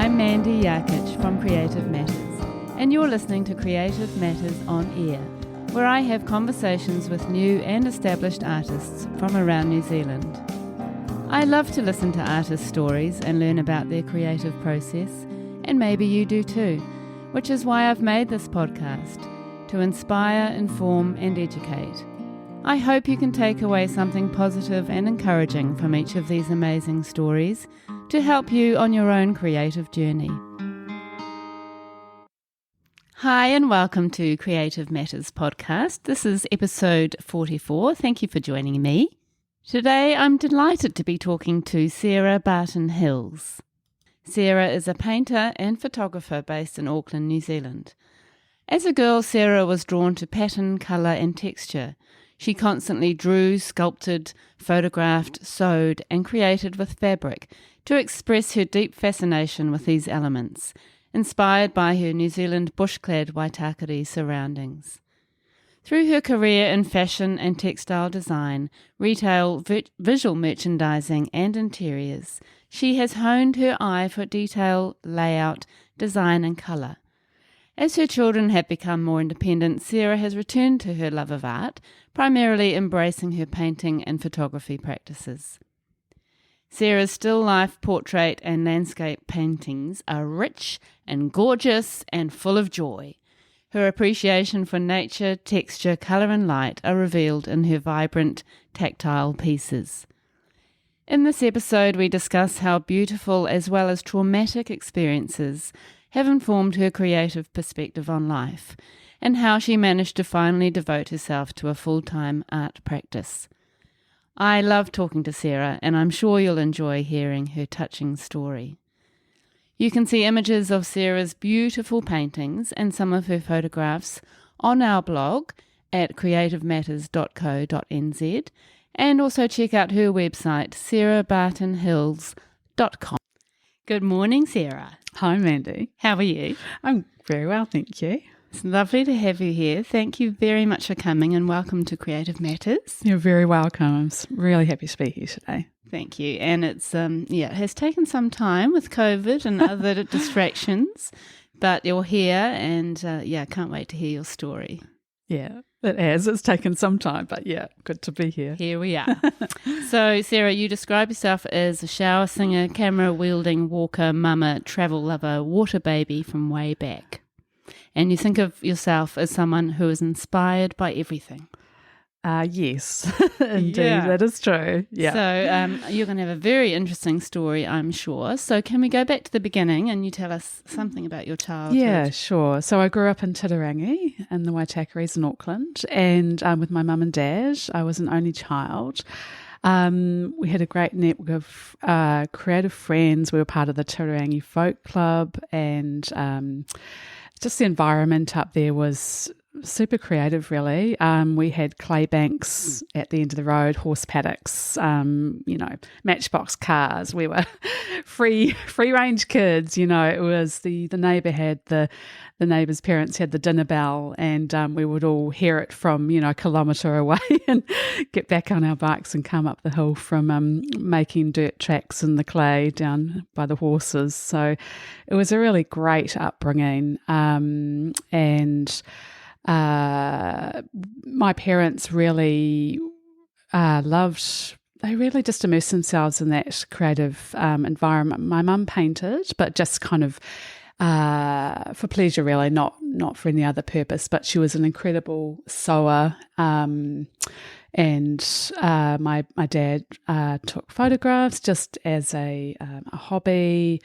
I'm Mandy Yarkich from Creative Matters, and you're listening to Creative Matters on Air, where I have conversations with new and established artists from around New Zealand. I love to listen to artists' stories and learn about their creative process, and maybe you do too, which is why I've made this podcast, to inspire, inform and educate. I hope you can take away something positive and encouraging from each of these amazing stories to help you on your own creative journey. Hi and welcome to Creative Matters podcast. This is episode 44. Thank you for joining me. Today I'm delighted to be talking to Sarah Barton-Hills. Sarah is a painter and photographer based in Auckland, New Zealand. As a girl, Sarah was drawn to pattern, colour and texture. She constantly drew, sculpted, photographed, sewed and created with fabric to express her deep fascination with these elements, inspired by her New Zealand bush-clad Waitakere surroundings. Through her career in fashion and textile design, retail, visual merchandising and interiors, she has honed her eye for detail, layout, design and colour. As her children have become more independent, Sarah has returned to her love of art, primarily embracing her painting and photography practices. Sarah's still life, portrait and landscape paintings are rich and gorgeous and full of joy. Her appreciation for nature, texture, colour and light are revealed in her vibrant, tactile pieces. In this episode, we discuss how beautiful as well as traumatic experiences have informed her creative perspective on life, and how she managed to finally devote herself to a full-time art practice. I love talking to Sarah, and I'm sure you'll enjoy hearing her touching story. You can see images of Sarah's beautiful paintings and some of her photographs on our blog at creativematters.co.nz, and also check out her website, sarahbartonhills.com. Good morning, Sarah. Hi, Mandy. How are you? I'm very well, thank you. It's lovely to have you here. Thank you very much for coming and welcome to Creative Matters. You're very welcome. I'm really happy to be here today. Thank you. And it's it has taken some time with COVID and other distractions, but you're here and can't wait to hear your story. Yeah, it has. It's taken some time, but yeah, good to be here. Here we are. So, Sarah, you describe yourself as a shower singer, camera-wielding walker, mama, travel lover, water baby from way back. And you think of yourself as someone who is inspired by everything. Yes, indeed, that is true. Yeah. So you're going to have a very interesting story, I'm sure. So can we go back to the beginning and you tell us something about your childhood? Yeah, sure. So I grew up in Titirangi in the Waitakeres in Auckland, and with my mum and dad. I was an only child. We had a great network of creative friends. We were part of the Titirangi Folk Club, and just the environment up there was super creative, really. We had clay banks at the end of the road, horse paddocks, matchbox cars. We were free range kids. It was the neighbour had the neighbour's parents had the dinner bell, and we would all hear it from a kilometre away and get back on our bikes and come up the hill from making dirt tracks in the clay down by the horses. So it was a really great upbringing, and my parents really they really just immersed themselves in that creative environment. My mum painted, but just kind of for pleasure, really, not for any other purpose. But she was an incredible sewer, and my dad took photographs just as a hobby.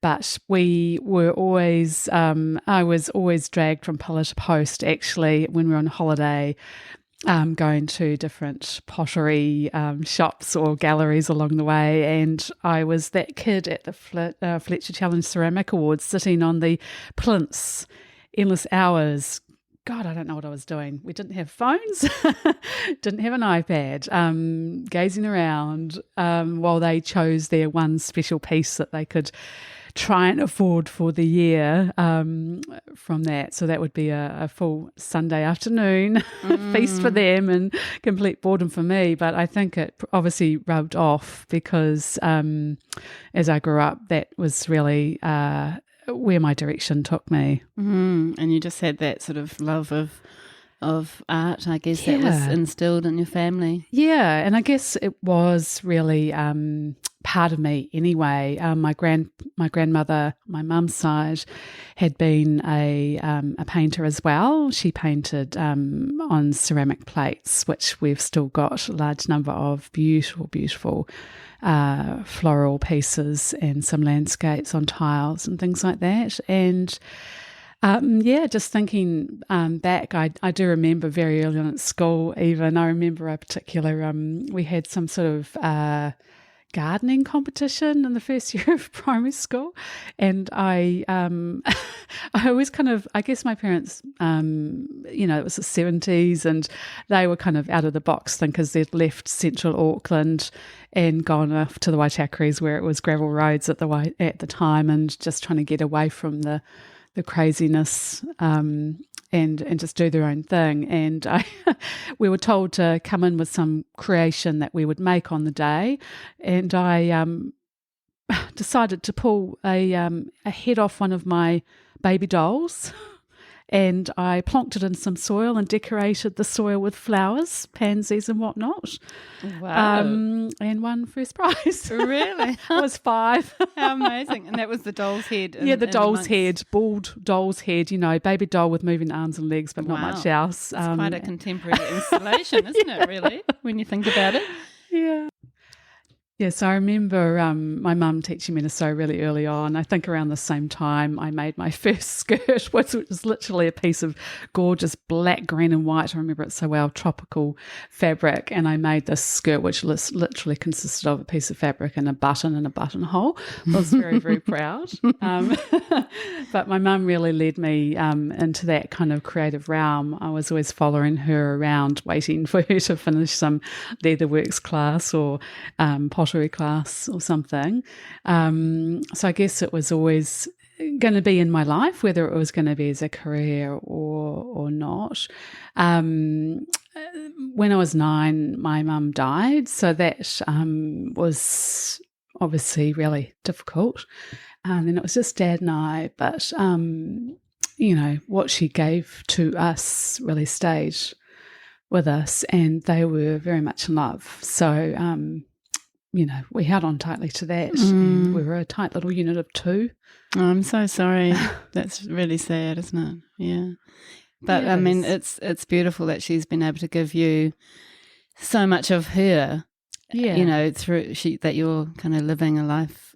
But we were always, I was always dragged from pillar to post, actually, when we were on holiday, going to different pottery shops or galleries along the way. And I was that kid at the Fletcher Challenge Ceramic Awards, sitting on the plinths, endless hours. God, I don't know what I was doing. We didn't have phones, didn't have an iPad, gazing around while they chose their one special piece that they could try and afford for the year from that. So that would be a full Sunday afternoon feast for them and complete boredom for me. But I think it obviously rubbed off because as I grew up, that was really where my direction took me. And you just had that sort of love of art, I guess, that was instilled in your family. Yeah, and I guess it was really part of me anyway. My grandmother, my mum's side, had been a painter as well. She painted on ceramic plates, which we've still got a large number of beautiful floral pieces and some landscapes on tiles and things like that. And just thinking back, I do remember very early on at school even, I remember a particular, we had some sort of gardening competition in the first year of primary school, and I always kind of, I guess my parents, it was the 70s and they were kind of out of the box thinkers. They'd left central Auckland and gone off to the Waitakeres where it was gravel roads at the time, and just trying to get away from the craziness and just do their own thing. And we were told to come in with some creation that we would make on the day. And I decided to pull a head off one of my baby dolls, and I plonked it in some soil and decorated the soil with flowers, pansies and whatnot. Wow. And won first prize. Really? I was 5. How amazing. And that was the doll's head. The doll's head, bald doll's head, baby doll with moving arms and legs, but not much else. It's quite a contemporary installation, isn't it, really, when you think about it? Yeah. Yes, I remember my mum teaching me to sew really early on. I think around the same time I made my first skirt, which was literally a piece of gorgeous black, green and white. I remember it so well, tropical fabric. And I made this skirt, which literally consisted of a piece of fabric and a button and a buttonhole. I was very, very proud. But my mum really led me into that kind of creative realm. I was always following her around, waiting for her to finish some leatherworks class or pottery class or something. So I guess it was always going to be in my life, whether it was going to be as a career or not. When I was 9, my mum died, so that was obviously really difficult. And it was just Dad and I, but what she gave to us really stayed with us, and they were very much in love. So we held on tightly to that. And we were a tight little unit of 2. Oh, I'm so sorry. That's really sad, isn't it? Yeah. But I mean, it's beautiful that she's been able to give you so much of her. Yeah. Through that you're kind of living a life.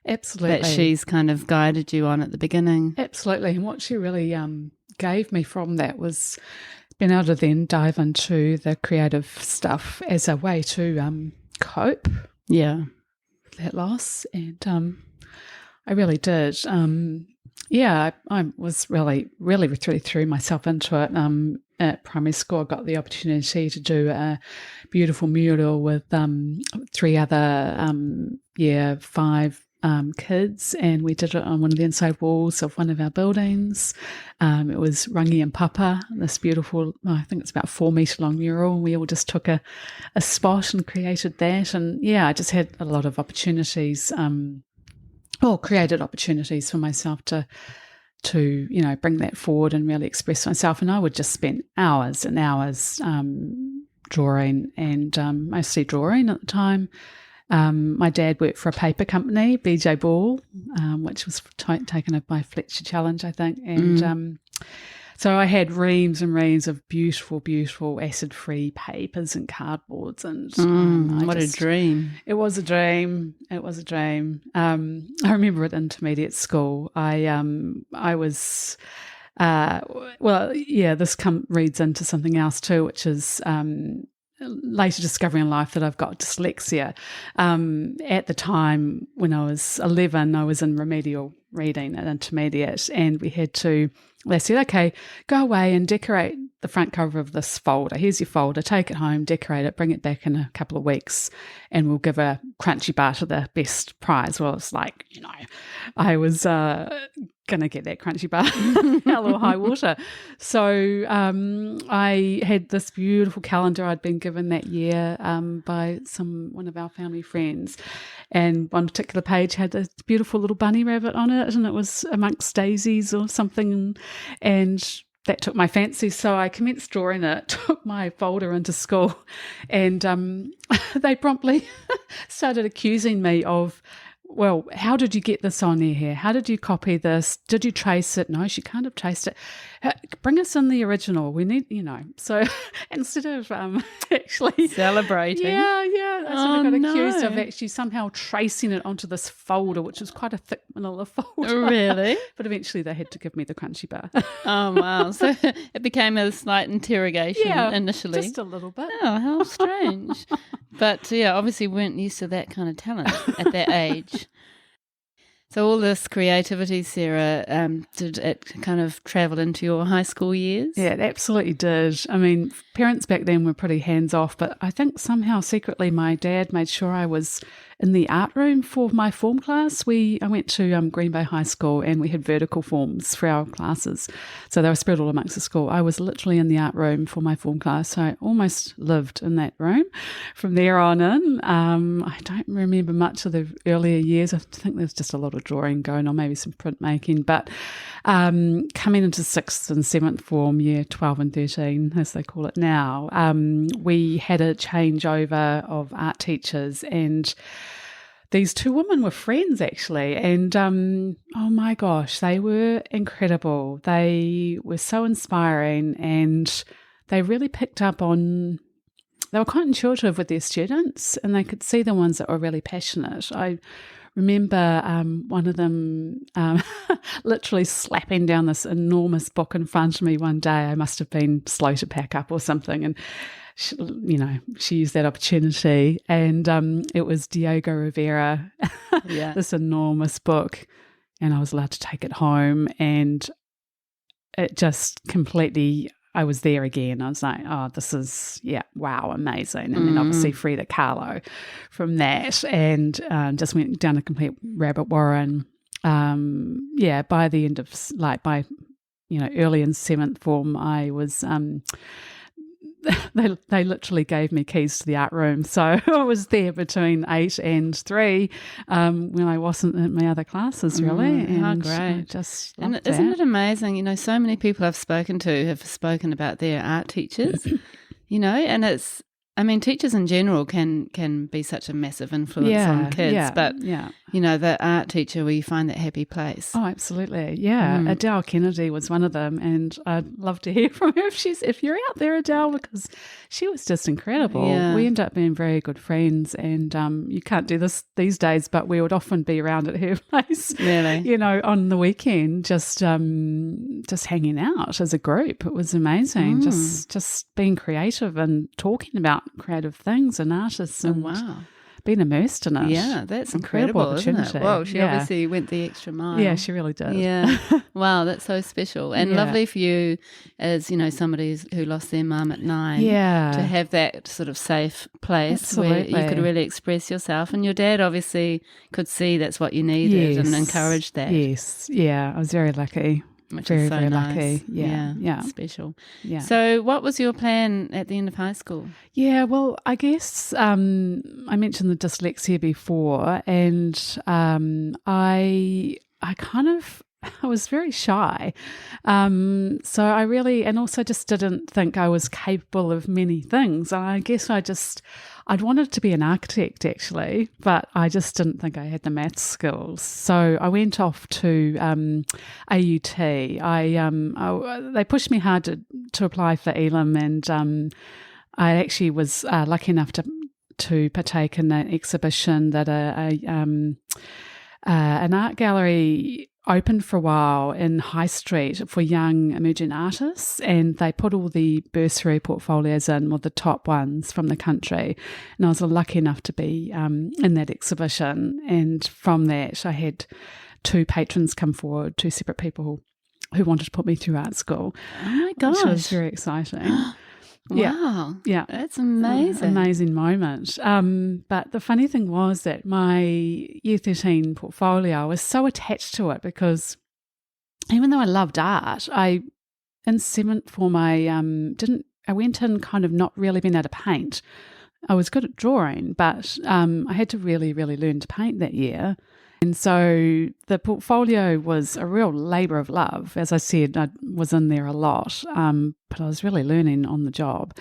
Absolutely. That she's kind of guided you on at the beginning. Absolutely. And what she really gave me from that was being able to then dive into the creative stuff as a way to cope with that loss. And I really did. I was really threw myself into it. At primary school, I got the opportunity to do a beautiful mural with 3 other 5 kids, and we did it on one of the inside walls of one of our buildings. It was Rangi and Papa, this beautiful, I think it's about 4 metre long mural, and we all just took a spot and created that. And I just had a lot of opportunities, created opportunities for myself to bring that forward and really express myself. And I would just spend hours and hours drawing, and mostly drawing at the time. My dad worked for a paper company, BJ Ball, which was taken up by Fletcher Challenge, I think. And so I had reams and reams of beautiful, beautiful acid-free papers and cardboards. And what a dream. It was a dream. It was a dream. I remember at intermediate school, I was... this reads into something else too, which is... later discovering in life that I've got dyslexia. At the time when I was 11, I was in remedial reading at intermediate, and they said, okay, go away and decorate the front cover of this folder. Here's your folder, take it home, decorate it, bring it back in a couple of weeks, and we'll give a crunchy bar to the best prize. Well, it's like, I was going to get that crunchy bar, hell or high water. So I had this beautiful calendar I'd been given that year by one of our family friends, and one particular page had a beautiful little bunny rabbit on it, and it was amongst daisies or something, and that took my fancy. So I commenced drawing it, took my folder into school, and they promptly started accusing me of, well, how did you get this on here? How did you copy this? Did you trace it? No, she can't have traced it. Bring us in the original. We need, So instead of actually celebrating. Yeah. I sort of got accused of actually somehow tracing it onto this folder, which was quite a thick manila folder. Really? But eventually they had to give me the crunchy bar. Oh, wow. So it became a slight interrogation initially. Just a little bit. Oh, how strange. But obviously weren't used to that kind of talent at that age. So all this creativity, Sarah, did it kind of travel into your high school years? Yeah, it absolutely did. I mean, parents back then were pretty hands-off, but I think somehow secretly my dad made sure I was in the art room for my form class. I went to Green Bay High School, and we had vertical forms for our classes. So they were spread all amongst the school. I was literally in the art room for my form class, so I almost lived in that room from there on in. I don't remember much of the earlier years. I think there was just a lot of drawing going on, maybe some printmaking. But coming into 6th and 7th form, year 12 and 13, as they call it now, we had a changeover of art teachers, and these two women were friends actually, and oh my gosh, they were incredible. They were so inspiring, and they really picked up on, they were quite intuitive with their students, and they could see the ones that were really passionate. I remember one of them literally slapping down this enormous book in front of me one day. I must have been slow to pack up or something, and she used that opportunity, and it was Diego Rivera, this enormous book, and I was allowed to take it home, and it just completely, I was there again. I was like, oh, this is, wow, amazing. And then obviously Frida Kahlo from that, and just went down a complete rabbit warren. By the end of, early in 7th form, I was... They literally gave me keys to the art room, so I was there between 8 and 3 when I wasn't in my other classes, really. How great! Isn't it amazing? So many people I've spoken to have spoken about their art teachers, and it's. I mean, teachers in general can be such a massive influence on kids, but the art teacher where you find that happy place. Oh, absolutely, yeah. Adele Kennedy was one of them, and I'd love to hear from her if you're out there, Adele, because she was just incredible. Yeah. We ended up being very good friends, and you can't do this these days, but we would often be around at her place, really, on the weekend, just hanging out as a group. It was amazing, just being creative and talking about creative things and artists, and being immersed in it. Yeah, that's incredible, isn't it? Well, she obviously went the extra mile. Yeah, she really did. Yeah. Wow, that's so special. And lovely for you as, somebody who lost their mum at 9 to have that sort of safe place where you could really express yourself. And your dad obviously could see that's what you needed and encouraged that. Yes, yeah, I was very lucky. Which very, is so very nice. lucky. Yeah. Special. Yeah. So what was your plan at the end of high school? Yeah, well, I guess I mentioned the dyslexia before, and I was very shy. So I really, and also just didn't think I was capable of many things. And I guess I'd wanted to be an architect actually, but I just didn't think I had the maths skills. So I went off to AUT. They pushed me hard to apply for Elam, and I actually was lucky enough to partake in an exhibition that an art gallery opened for a while in High Street for young emerging artists, and they put all the bursary portfolios in, or the top ones from the country, and I was lucky enough to be in that exhibition, and from that I had two patrons come forward, two separate people who wanted to put me through art school. Oh my gosh. Which was very exciting. Wow. Yeah. That's amazing. Amazing moment. But the funny thing was that my Year 13 portfolio, I was so attached to it because even though I loved art, in seventh form I went in kind of not really being able to paint. I was good at drawing, but I had to really, really learn to paint that year. And so the portfolio was a real labour of love. As I said, I was in there a lot, but I was really learning on the job.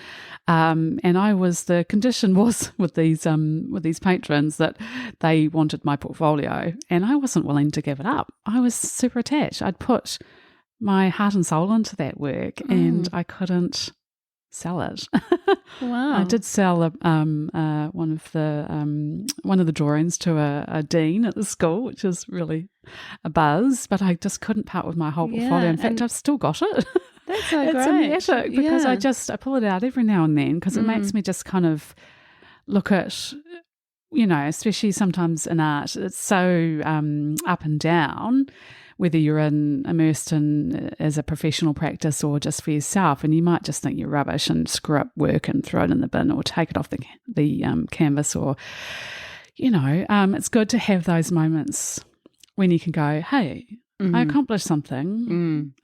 And the condition was with these patrons that they wanted my portfolio, and I wasn't willing to give it up. I was super attached. I'd put my heart and soul into that work, and I couldn't sell it. Wow. I did sell one of the drawings to a dean at the school, which is really a buzz, but I just couldn't part with my whole portfolio. In fact, I've still got it. That's so it's great. It's emetic because I pull it out every now and then because it makes me just kind of look at, especially sometimes in art, it's so up and down, whether you're immersed in as a professional practice or just for yourself, and you might just think you're rubbish and screw up work and throw it in the bin or take it off the canvas, or it's good to have those moments when you can go, hey, I accomplished something,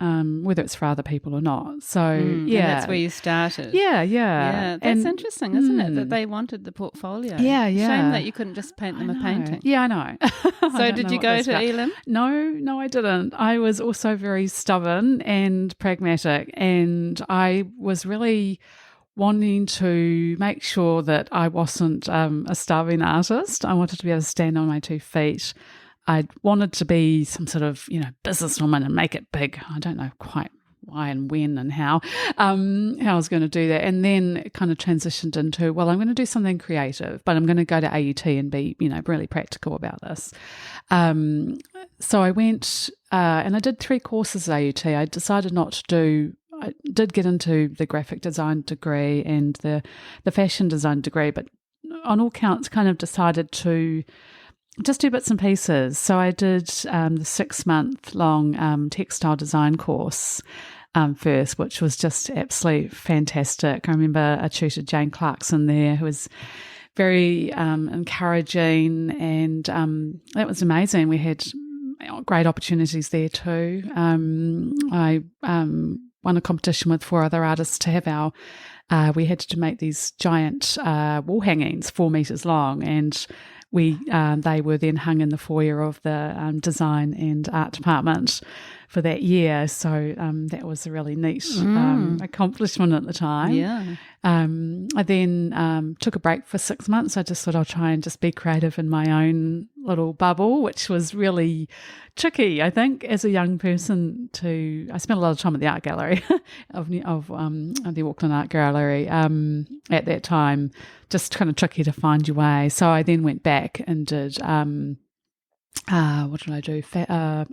whether it's for other people or not. So and that's where you started. Yeah. That's interesting, isn't it? That they wanted the portfolio. Yeah. Shame that you couldn't just paint them a painting. Yeah, I know. So did you go to Elam? No, I didn't. I was also very stubborn and pragmatic, and I was really wanting to make sure that I wasn't a starving artist. I wanted to be able to stand on my 2 feet. I wanted to be some sort of, businesswoman and make it big. I don't know quite why and when and how I was going to do that. And then it kind of transitioned into, well, I'm going to do something creative, but I'm going to go to AUT and be, really practical about this. So I went and I did 3 courses at AUT. I decided not to do, I did get into the graphic design degree and the fashion design degree, but on all counts kind of decided to just do bits and pieces. So I did the 6-month-long textile design course first, which was just absolutely fantastic. I remember a tutor, Jane Clarkson, there, who was very encouraging, and that was amazing. We had great opportunities there too. I won a competition with 4 other artists to have we had to make these giant wall hangings 4 meters long, and they were then hung in the foyer of the design and art department for that year. So that was a really neat accomplishment at the time. Yeah. I then took a break for 6 months. I just thought I'll try and just be creative in my own little bubble, which was really tricky, I think, as a young person. I spent a lot of time at the art gallery of the Auckland Art Gallery at that time. Just kind of tricky to find your way. So I then went back and did what did I do?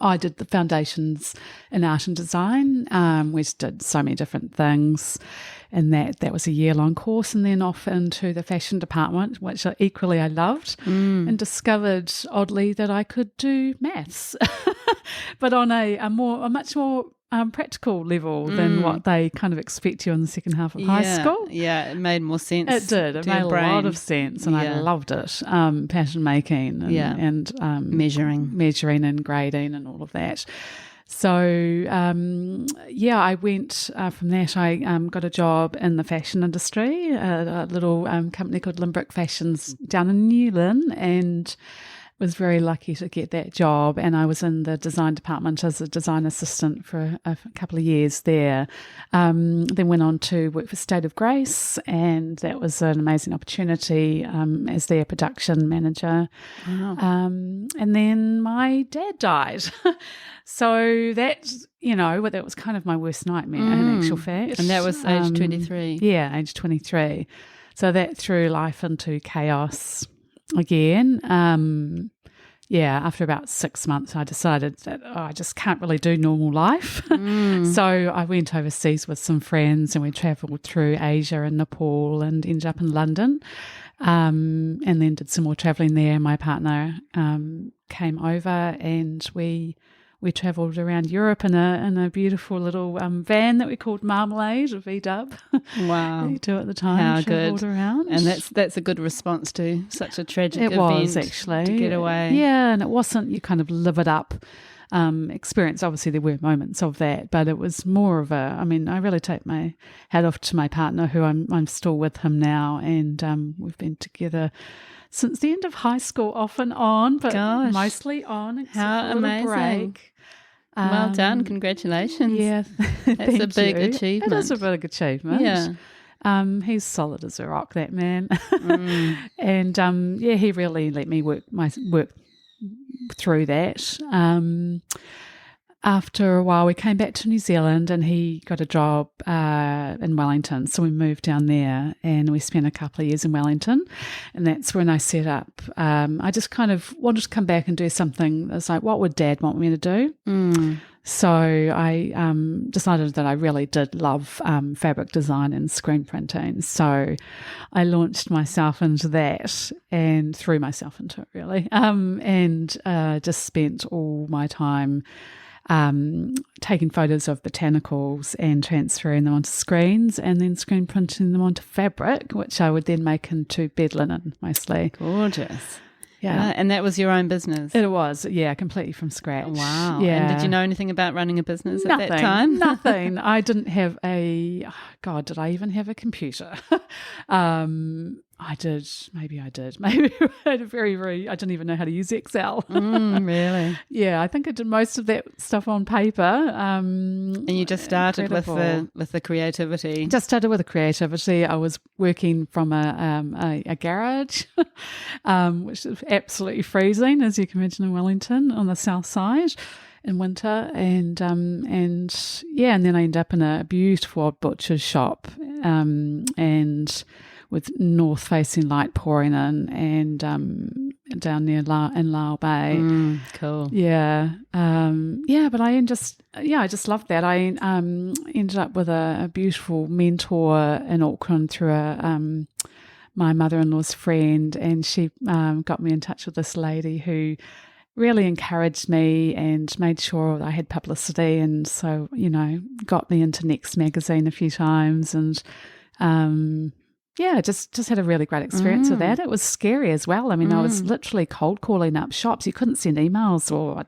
I did the foundations in art and design. We did so many different things, and that was a year-long course, and then off into the fashion department, which equally I loved, and discovered oddly that I could do maths, but on a much more practical level than what they kind of expect you in the second half of high school. Yeah, it made more sense. It did. It made a lot of sense, and I loved it. Pattern making and measuring and grading and all of that. So, I went from that. I got a job in the fashion industry, a little company called Limbrick Fashions down in Newlyn, and was very lucky to get that job, and I was in the design department as a design assistant for a couple of years there. Then went on to work for State of Grace, and that was an amazing opportunity as their production manager. Wow. And then my dad died. So that was kind of my worst nightmare in actual fact. And that was age 23. Yeah, age 23. So that threw life into chaos again. After about 6 months, I decided that I just can't really do normal life. So I went overseas with some friends, and we travelled through Asia and Nepal and ended up in London. and then did some more travelling there. My partner came over, and we travelled around Europe in a beautiful little van that we called Marmalade, a V-dub. Wow. V2 at the time. How travelled good. around. And that's a good response to such a tragic It event. was, actually. To get away. Yeah, and it wasn't you kind of live it up experience. Obviously, there were moments of that, but it was more of I really take my hat off to my partner, who I'm still with him now, and we've been together since the end of high school, off and on, but mostly on. Except How for a little amazing. break. Well done. Congratulations. Yeah. That's a big you. achievement. It is a big achievement. Yeah. He's solid as a rock, that man. And he really let me work through that. After a while, we came back to New Zealand, and he got a job in Wellington. So we moved down there, and we spent a couple of years in Wellington. And that's when I set up. I just kind of wanted to come back and do something that's like, what would Dad want me to do? So I decided that I really did love fabric design and screen printing. So I launched myself into that and threw myself into it, really, and just spent all my time taking photos of botanicals and transferring them onto screens, and then screen printing them onto fabric, which I would then make into bed linen mostly. Gorgeous. Yeah. And that was your own business? It was, yeah, completely from scratch. Wow. Yeah. And did you know anything about running a business Nothing, at that time? Nothing. I didn't have did I even have a computer? I did. Maybe I did. Maybe I had I didn't even know how to use Excel. Really? Yeah, I think I did most of that stuff on paper. And you just started with the creativity. Just started with the creativity. I was working from a garage, which is absolutely freezing, as you can imagine, in Wellington on the south side in winter, and then I ended up in a beautiful old butcher's shop, and with north-facing light pouring in, and down near in Lau Bay. Cool. Yeah. But I just loved that. I ended up with a beautiful mentor in Auckland through my mother-in-law's friend, and she got me in touch with this lady who really encouraged me and made sure I had publicity, and so, got me into Next magazine a few times, and just had a really great experience with that. It was scary as well. I mean, I was literally cold calling up shops. You couldn't send emails, or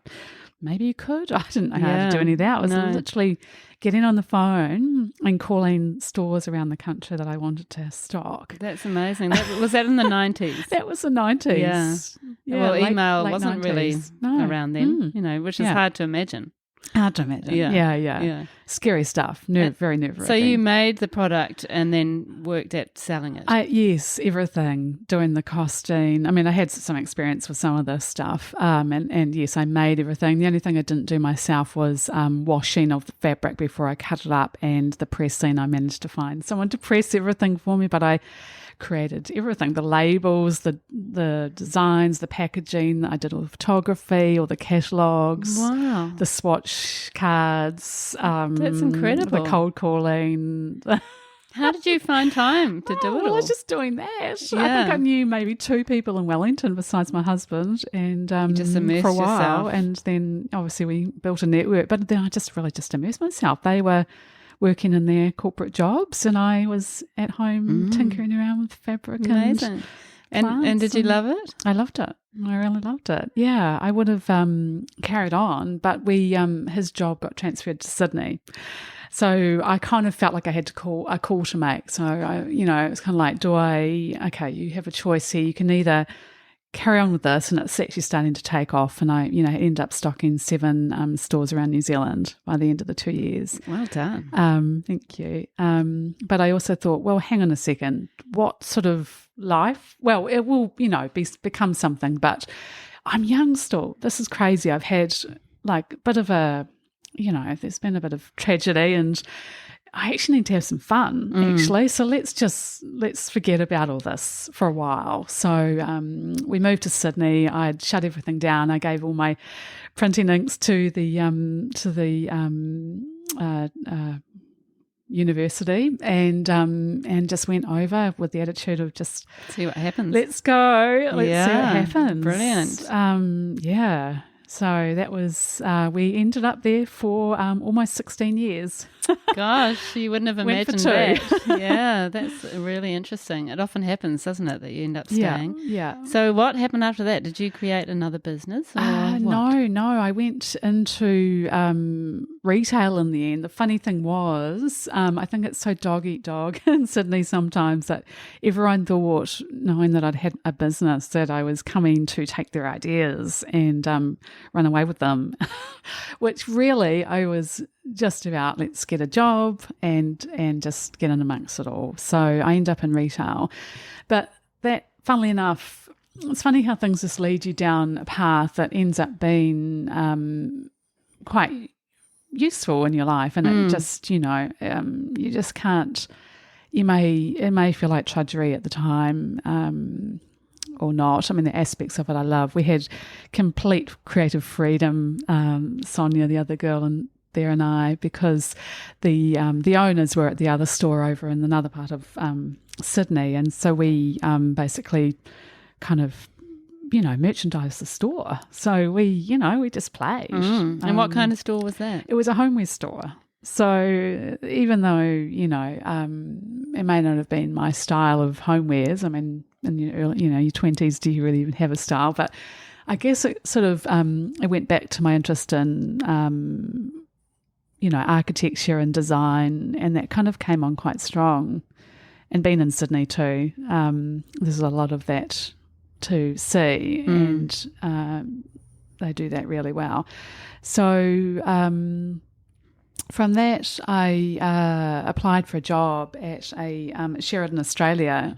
maybe you could. I didn't know how to do any of that. I was literally getting on the phone and calling stores around the country that I wanted to stock. That's amazing. Was that in the 90s? That was the 90s. Yeah. Well, email wasn't 90s. really around then, which is hard to imagine. Hard to imagine. Yeah. Scary stuff. Very nerve-wracking. So you made the product and then worked at selling it? Yes, everything. Doing the costing. I mean, I had some experience with some of this stuff, and yes, I made everything. The only thing I didn't do myself was washing of the fabric before I cut it up, and the pressing. I managed to find someone to press everything for me, but I created everything, the labels, the designs, the packaging. I did all the photography, all the catalogues, the swatch cards. That's incredible. The cold calling. How did you find time to do it all? I was just doing that. Yeah. I think I knew maybe 2 people in Wellington besides my husband, and you just immersed for a while, yourself. And then obviously we built a network. But then I just immersed myself. They were working in their corporate jobs, and I was at home tinkering around with fabric. Amazing. And did you love it? I loved it. I really loved it. Yeah, I would have carried on, but his job got transferred to Sydney. So I kind of felt like I had a call to make. So it was kind of like, you have a choice here. You can either carry on with this, and it's actually starting to take off, and I end up stocking 7 stores around New Zealand by the end of the 2 years. Well done. Thank you. But I also thought, well, hang on a second, what sort of life? Well, it will become something, but I'm young still. This is crazy. I've had like a bit of there's been a bit of tragedy, and I actually need to have some fun, actually. So let's forget about all this for a while. So we moved to Sydney. I'd shut everything down. I gave all my printing inks to the university, and just went over with the attitude of just see what happens. Let's go. Let's see what happens. Brilliant. Yeah. So that was, we ended up there for almost 16 years. Gosh, you wouldn't have imagined that. Yeah, that's really interesting. It often happens, doesn't it, that you end up staying? Yeah. So what happened after that? Did you create another business? Or No. I went into retail in the end. The funny thing was, I think it's so dog eat dog in Sydney sometimes that everyone thought, knowing that I'd had a business, that I was coming to take their ideas and run away with them, which really I was just about, let's get a job and just get in amongst it all. So I end up in retail. But that, funnily enough, it's funny how things just lead you down a path that ends up being quite useful in your life. And it just, you just can't, it may feel like trudgery at the time, or not. I mean, the aspects of it I love. We had complete creative freedom, Sonia, the other girl, and there and I, because the owners were at the other store over in another part of Sydney, and so we basically kind of merchandise the store. So we just played. And what kind of store was that? It was a homeware store. So even though it may not have been my style of homewares, I mean, in your early, your 20s, do you really even have a style? But I guess it sort of it went back to my interest in architecture and design, and that kind of came on quite strong. And being in Sydney too, there's a lot of that to see, and they do that really well. So from that, I applied for a job at a Sheridan Australia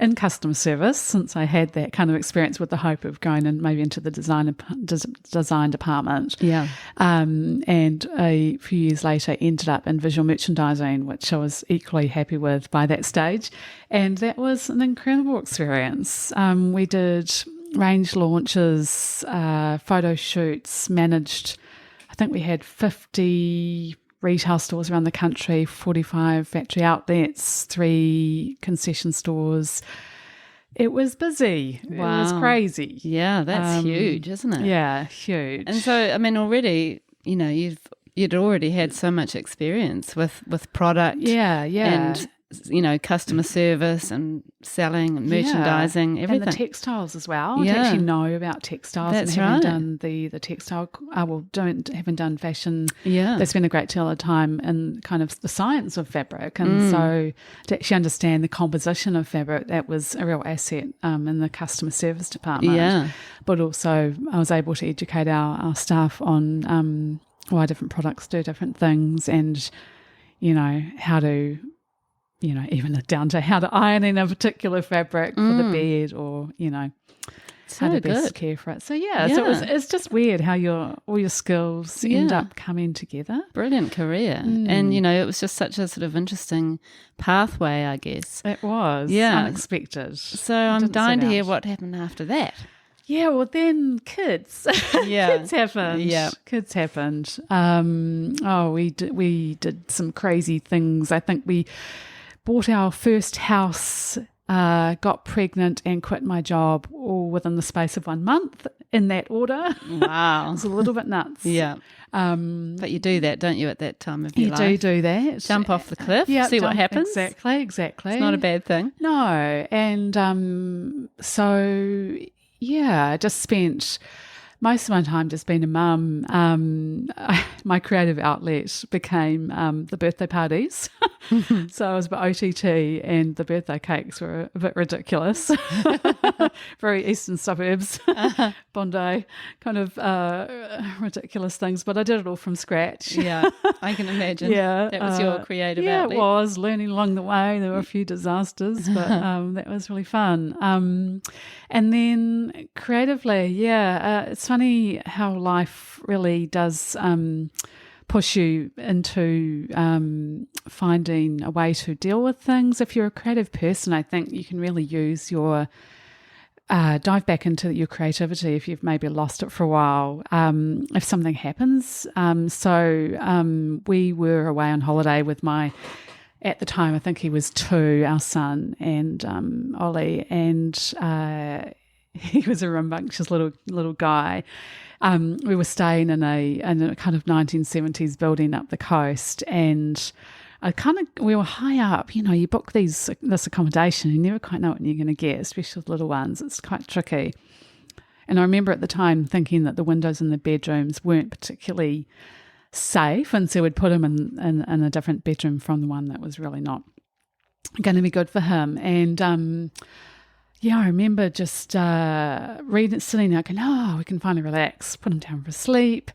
in customer service, since I had that kind of experience, with the hope of going in maybe into the design department. Yeah. And a few years later ended up in visual merchandising, which I was equally happy with by that stage. And that was an incredible experience. We did range launches, photo shoots, managed, I think we had 50 retail stores around the country, 45 factory outlets, 3 concession stores. It was busy. Wow. It was crazy. Yeah, that's huge, isn't it? Yeah, huge. And so, I mean, already, you'd already had so much experience with product. Yeah. And customer service and selling and merchandising, everything. And the textiles as well. To actually know about textiles. That's and having right. done the textile, having done fashion. Yeah. They spend a great deal of time in kind of the science of fabric. And so to actually understand the composition of fabric, that was a real asset in the customer service department. Yeah. But also I was able to educate our staff on why different products do different things, and, how to, even down to how to iron in a particular fabric for the bed, or, how to best care for it. So, so it's just weird how all your skills end up coming together. Brilliant career. And, it was just such a sort of interesting pathway, I guess. It was. Yeah. Unexpected. So I'm dying to hear what happened after that. Yeah, well, then kids. Yeah. Kids happened. Yeah. Kids happened. We did some crazy things. I think we bought our first house, got pregnant, and quit my job all within the space of 1 month, in that order. Wow. It was a little bit nuts. Yeah. But you do that, don't you, at that time of your life? You do that. Jump off the cliff, see what happens. Exactly. It's not a bad thing. No. And so, I just spent most of my time just being a mum. My creative outlet became the birthday parties. So I was about OTT, and the birthday cakes were a bit ridiculous. Very eastern suburbs, Bondi, kind of ridiculous things. But I did it all from scratch. Yeah, I can imagine. Yeah, that was your creative outlet. Yeah, it was. Learning along the way. There were a few disasters, but that was really fun. And then creatively, it's funny how life really does push you into finding a way to deal with things. If you're a creative person, I think you can really use your dive back into your creativity if you've maybe lost it for a while, if something happens. So we were away on holiday with my at the time, I think he was 2, our son, and Ollie, and he was a rambunctious little guy. We were staying in a kind of 1970s building up the coast, and we were high up. You book this accommodation, you never quite know what you're going to get, especially with little ones. It's quite tricky. And I remember at the time thinking that the windows in the bedrooms weren't particularly safe, and so we'd put him in a different bedroom from the one that was really not going to be good for him. And I remember just sitting there going, oh, we can finally relax, put him down for sleep.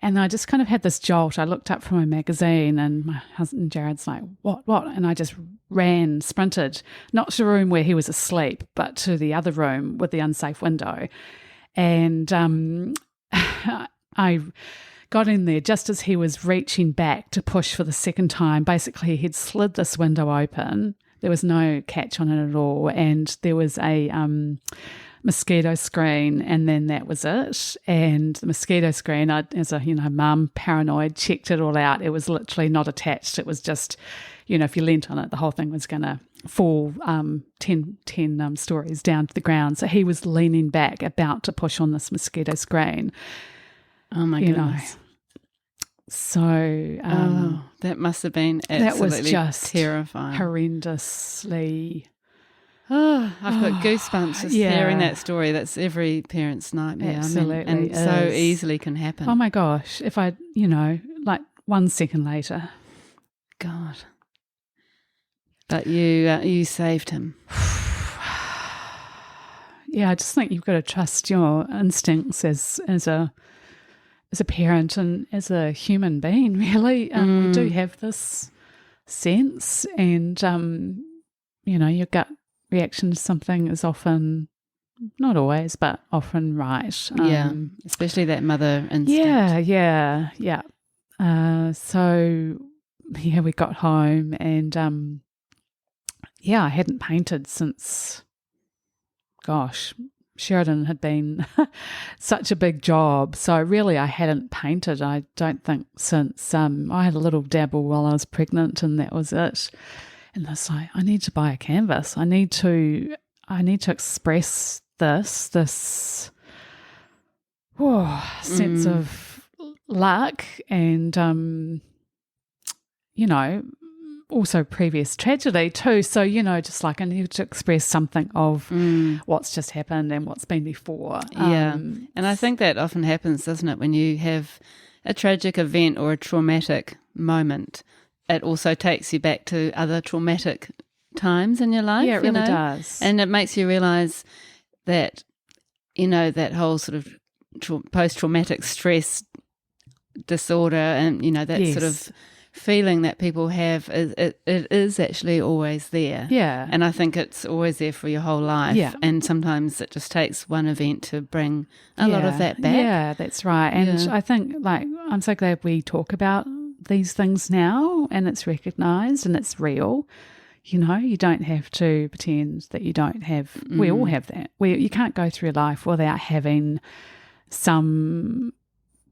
And I just kind of had this jolt. I looked up from my magazine, and my husband Jared's like, what? And I just sprinted, not to the room where he was asleep, but to the other room with the unsafe window. And I got in there just as he was reaching back to push for the second time. Basically, he'd slid this window open. There was no catch on it at all, and there was a mosquito screen, and then that was it. And the mosquito screen, as a mum, paranoid, checked it all out. It was literally not attached. It was just, if you leant on it, the whole thing was going to fall 10 stories down to the ground. So he was leaning back, about to push on this mosquito screen. Oh my goodness. So that must have been absolutely that was just terrifying. Horrendously. Oh, I've got goosebumps just hearing that story. That's every parent's nightmare. Absolutely. And so easily can happen. Oh my gosh. If I, like 1 second later. God. But you saved him. Yeah, I just think you've got to trust your instincts as a parent and as a human being, really. We do have this sense, and your gut reaction to something is often, not always, but often right. Especially that mother instinct. Yeah. So we got home, and I hadn't painted since, gosh, Sheridan had been such a big job. So really I hadn't painted, I don't think, since I had a little dabble while I was pregnant, and that was it. And I was like, I need to buy a canvas. I need to express this sense of luck, and also previous tragedy too. So, just like I need to express something of what's just happened and what's been before. And I think that often happens, doesn't it, when you have a tragic event or a traumatic moment. It also takes you back to other traumatic times in your life. Yeah, it really does. And it makes you realise that, that whole sort of post-traumatic stress disorder and, that sort of feeling that people have, it is actually always there. Yeah. And I think it's always there for your whole life. Yeah. And sometimes it just takes one event to bring a lot of that back. Yeah, that's right. And I think, I'm so glad we talk about these things now, and it's recognised and it's real. You don't have to pretend that you don't have. We all have that. You can't go through life without having some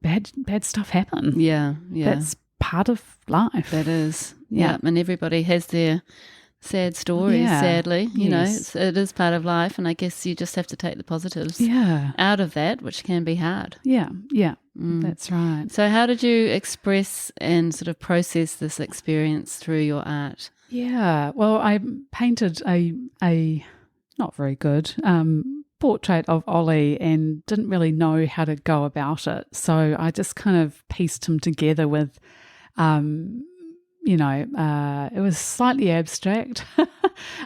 bad stuff happen. Yeah. That's part of life. That is. Yeah. And everybody has their sad stories, sadly. It is part of life, and I guess you just have to take the positives out of that, which can be hard. Yeah. That's right. So how did you express and sort of process this experience through your art? Yeah, well, I painted a not very good portrait of Ollie and didn't really know how to go about it. So I just kind of pieced him together with, it was slightly abstract.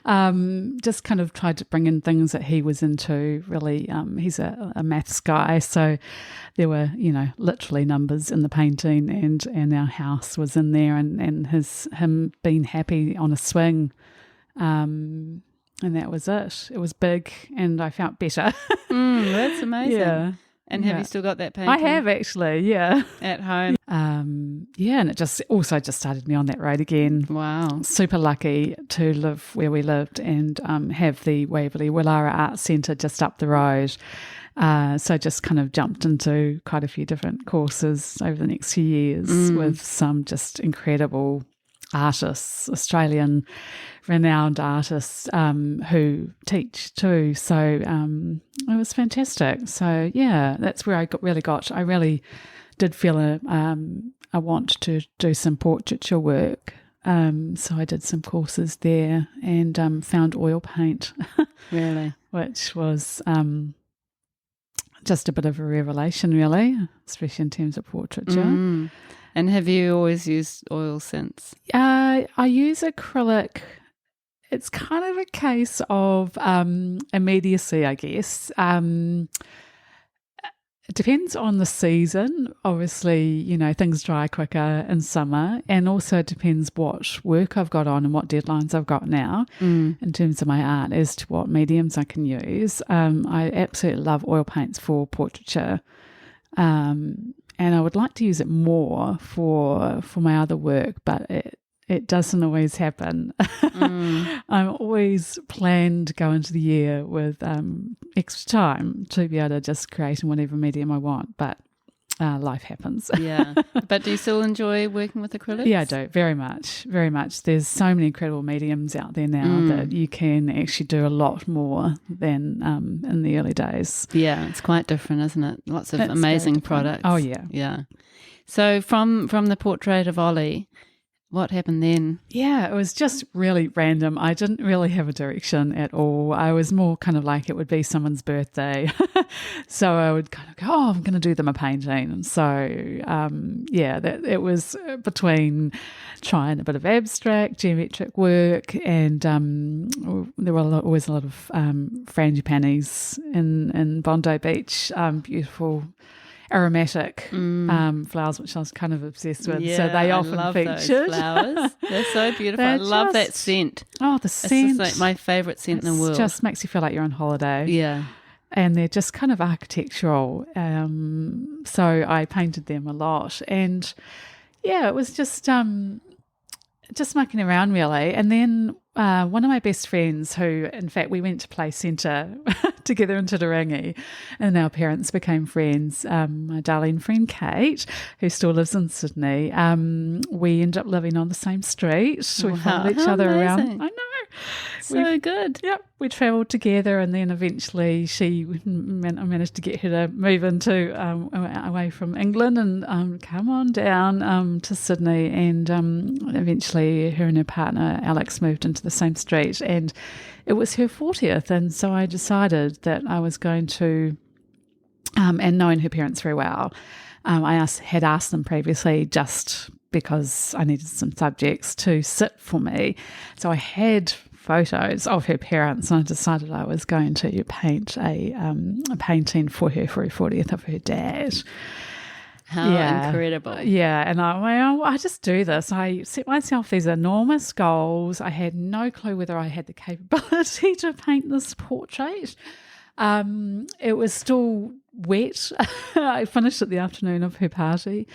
Just kind of tried to bring in things that he was into. Really, he's a maths guy, so there were, literally numbers in the painting, and our house was in there, and him being happy on a swing, and that was it. It was big, and I felt better. That's amazing. Yeah. And have you still got that painting? I have, actually, yeah. At home? And it just started me on that road again. Wow. Super lucky to live where we lived and have the Waverley Willara Art Centre just up the road. So just kind of jumped into quite a few different courses over the next few years with some just incredible artists, Australian renowned artists who teach too. So it was fantastic. So yeah, that's where I really did feel a want to do some portraiture work. So I did some courses there and found oil paint. Really? Which was just a bit of a revelation, really, especially in terms of portraiture. And have you always used oil since? I use acrylic. It's kind of a case of immediacy, I guess. It depends on the season. Obviously, things dry quicker in summer, and also it depends what work I've got on and what deadlines I've got now in terms of my art as to what mediums I can use. I absolutely love oil paints for portraiture, and I would like to use it more for my other work, but it doesn't always happen. I'm always planned to go into the year with extra time to be able to just create in whatever medium I want, but life happens. Yeah. But do you still enjoy working with acrylics? Yeah, I do, very much, very much. There's so many incredible mediums out there now that you can actually do a lot more than in the early days. Yeah, it's quite different, isn't it? Lots of amazing products. Oh, yeah. Yeah. So from the portrait of Ollie, what happened then? Yeah, it was just really random. I didn't really have a direction at all. I was more kind of like it would be someone's birthday. So I would kind of go, I'm going to do them a painting. And so, it was between trying a bit of abstract, geometric work, and there were always a lot of frangipanis in Bondi Beach, beautiful aromatic flowers, which I was kind of obsessed with. Yeah, so they often I love featured those flowers. They're so beautiful. I love that scent. Oh, the scent! It's like my favourite scent in the world. It just makes you feel like you're on holiday. Yeah, and they're just kind of architectural. So I painted them a lot, and yeah, it was just mucking around really. And then one of my best friends, who in fact we went to play centre together in Titirangi, and our parents became friends. My darling friend Kate, who still lives in Sydney, we ended up living on the same street. We followed each other around. I know. So good. Yep. We travelled together, and then eventually I managed to get her to move away from England and come on down to Sydney, and eventually her and her partner Alex moved into the same street, and it was her 40th, and so I decided that I was going to, and knowing her parents very well, I had asked them previously just because I needed some subjects to sit for me. So I had photos of her parents, and I decided I was going to paint a painting for her 40th of her dad. How incredible. Yeah, and I just do this. I set myself these enormous goals. I had no clue whether I had the capability to paint this portrait. It was still wet. I finished it the afternoon of her party,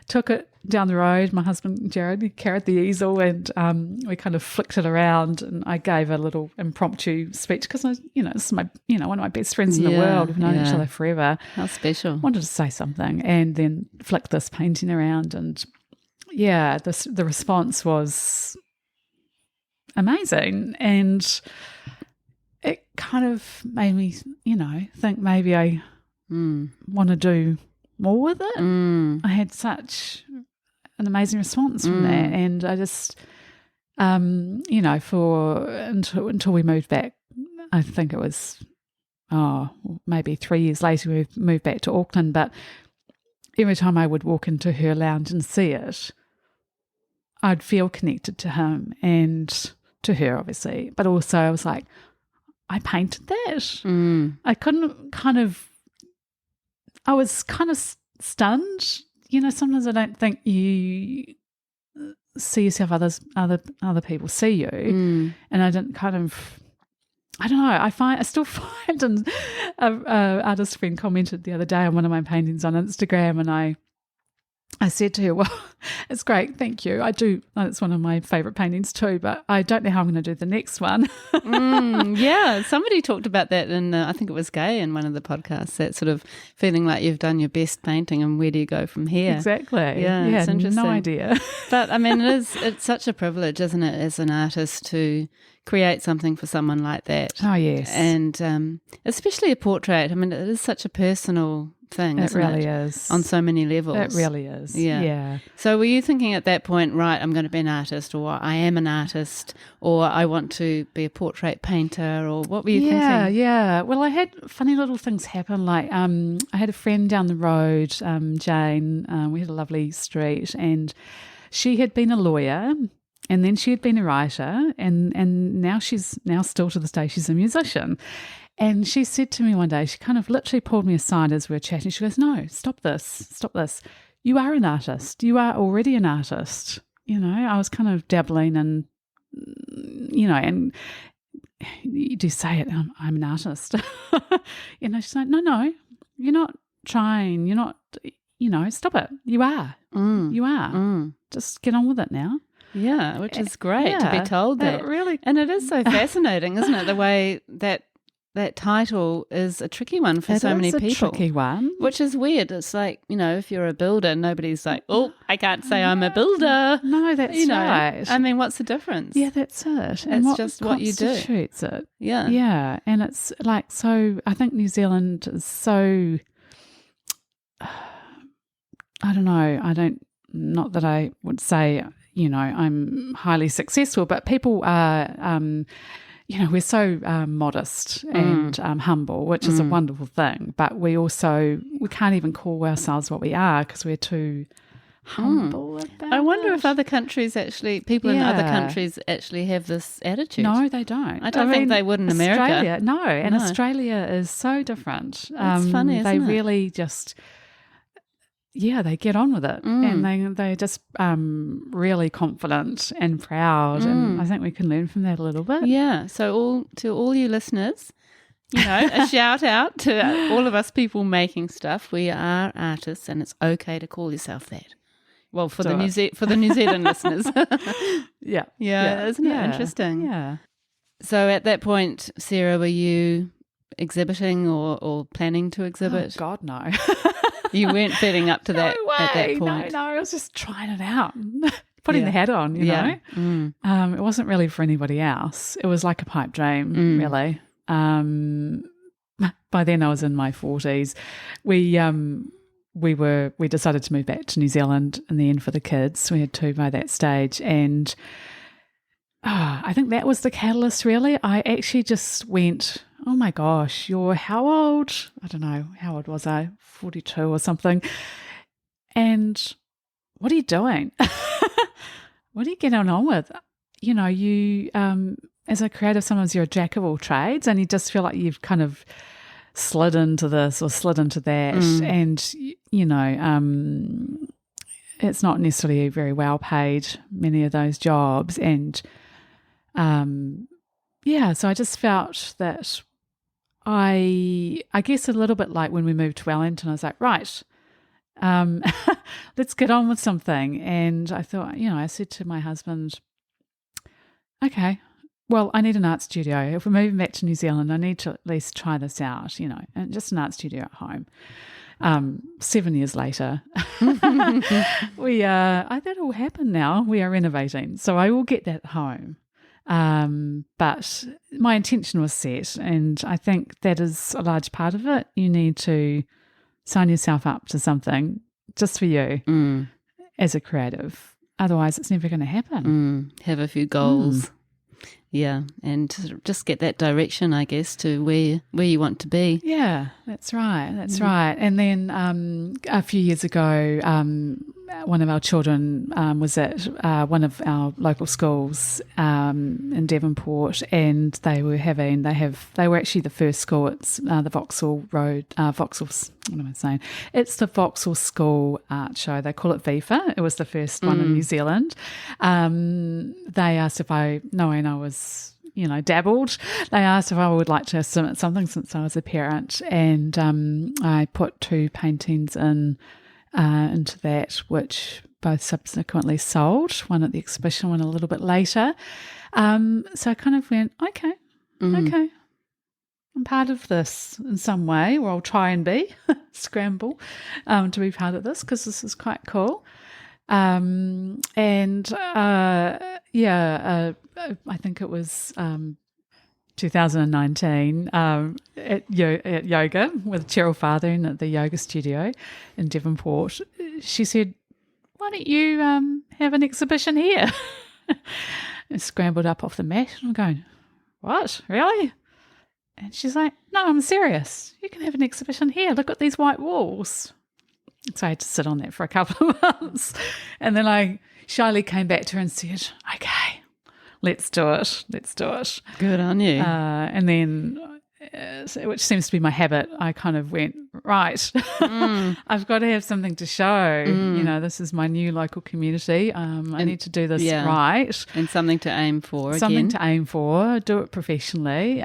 took it down the road. My husband Jared carried the easel, and we kind of flicked it around, and I gave a little impromptu speech because this is my one of my best friends in the world. We've known each other forever. How special. Wanted to say something, and then flicked this painting around, and the response was amazing, and it kind of made me think maybe I want to do more with it. I had such an amazing response from that, and I just until we moved back, I think it was maybe 3 years later we moved back to Auckland, but every time I would walk into her lounge and see it, I'd feel connected to him and to her obviously, but also I was like, I painted that. I was kind of stunned. Sometimes I don't think you see yourself, other people see you, and I didn't kind of. I don't know. I still find, and an artist friend commented the other day on one of my paintings on Instagram, and I I said to her, well, it's great, thank you. It's one of my favourite paintings too, but I don't know how I'm going to do the next one. Yeah, somebody talked about that in, I think it was Gay in one of the podcasts, that sort of feeling like you've done your best painting and where do you go from here? Exactly. Yeah, it's interesting. No idea. But I mean, it's such a privilege, isn't it, as an artist to create something for someone like that. Oh, yes. And especially a portrait. I mean, it is such a personal thing, It isn't really it? is. On so many levels. It really is. Yeah. So were you thinking at that point, right, I'm going to be an artist, or I am an artist, or I want to be a portrait painter, or what were you thinking? Yeah. Well, I had funny little things happen. Like I had a friend down the road, Jane. We had a lovely street, and she had been a lawyer, and then she had been a writer, and now she's still to this day she's a musician. And she said to me one day, she kind of literally pulled me aside as we were chatting. She goes, no, stop this. You are an artist. You are already an artist. You know, I was kind of dabbling and, you know, and you do say it, I'm an artist. You know, she's like, no, you're not trying. You're not, you know, stop it. You are. You are. Just get on with it now. Yeah, which is great to be told that. Really. And it is so fascinating, isn't it, the way that title is a tricky one for so many people. It's a tricky one. Which is weird. It's like, you know, if you're a builder, nobody's like, oh, I can't say I'm a builder. No, that's right. I mean, what's the difference? Yeah, that's it. It's just what you do. Constitutes it. Yeah. Yeah, and it's like, so I think New Zealand is so, I don't know, not that I would say, you know, I'm highly successful, but people are, you know, we're so modest and humble, which is a wonderful thing. But we can't even call ourselves what we are because we're too humble about I wonder if it. other countries people in other countries actually have this attitude. No, they don't. I don't think they would in America. Australia is so different. It's funny, isn't they it? really just... Yeah, they get on with it, and they're just really confident and proud, and I think we can learn from that a little bit. Yeah, so to all you listeners, you know, a shout out to all of us people making stuff. We are artists, and it's okay to call yourself that. Well, for the New Zealand listeners. Yeah, isn't it interesting? Yeah. So at that point, Sarah, were you exhibiting or planning to exhibit? Oh, God, no. You weren't feeling up to that at that point. No, I was just trying it out, putting the hat on, you know. It wasn't really for anybody else. It was like a pipe dream, really. By then I was in my 40s. We decided to move back to New Zealand in the end for the kids. We had 2 by that stage, and I think that was the catalyst, really. I actually just went, oh my gosh, you're how old? I don't know, how old was I? 42 or something. And what are you doing? What are you getting on with? You know, you, as a creative, sometimes you're a jack of all trades and you just feel like you've kind of slid into this or slid into that. And, you know, it's not necessarily very well paid, many of those jobs. And, so I just felt that I guess a little bit like when we moved to Wellington, I was like, right, let's get on with something. And I thought, you know, I said to my husband, okay, well, I need an art studio. If we're moving back to New Zealand, I need to at least try this out, you know, and just an art studio at home. 7 years later, that all happened now. We are renovating. So I will get that home. But my intention was set, and I think that is a large part of it. You need to sign yourself up to something just for you as a creative. Otherwise, it's never going to happen. Have a few goals. Yeah, and just get that direction, I guess, to where you want to be. Yeah, that's right. That's right. And then a few years ago, one of our children was at one of our local schools in Devonport, and they were actually the first school. It's the Vauxhall Road, what am I saying? It's the Vauxhall School Art Show. They call it VIFA. It was the first one in New Zealand. They asked if knowing I was, you know, dabbled, they asked if I would like to submit something since I was a parent, and I put 2 paintings in into that, which both subsequently sold, one at the exhibition, one a little bit later. So I kind of went, okay, I'm part of this in some way, or I'll try and be, scramble to be part of this because this is quite cool. I think it was 2019 at yoga with Cheryl Farthing at the yoga studio in Devonport. She said, why don't you have an exhibition here? I scrambled up off the mat and I'm going, what, really? And she's like, no, I'm serious. You can have an exhibition here. Look at these white walls. So I had to sit on that for a couple of months. And then I shyly came back to her and said, okay, let's do it. Good on you. And then, which seems to be my habit, I kind of went, right, I've got to have something to show. This is my new local community. I need to do this right. And something to aim for. Do it professionally.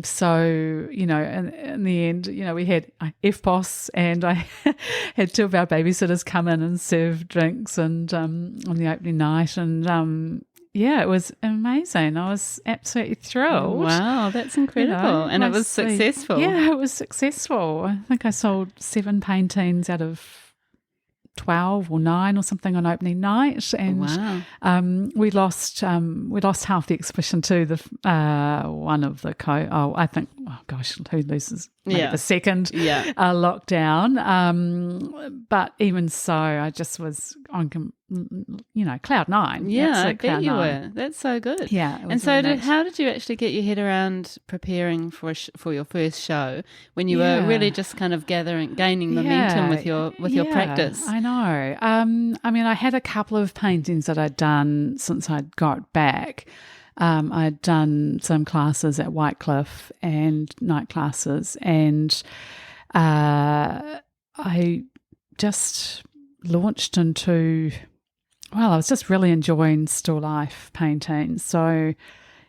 So, in the end, we had FPOS and I had two of our babysitters come in and serve drinks and on the opening night and it was amazing. I was absolutely thrilled. Wow, that's incredible. And it was successful. Yeah, it was successful. I think I sold 7 paintings out of 12 or 9 or something on opening night. And we lost half the exhibition to the one of the who loses maybe the second lockdown. But even so, I just was on cloud 9. Yeah, I bet you were. That's so good. Yeah. And so how did you actually get your head around preparing for your first show when you were really just kind of gaining momentum with your practice? I know. I had a couple of paintings that I'd done since I'd got back. I'd done some classes at Whitecliff and night classes, and I just launched into, I was just really enjoying still life painting. So,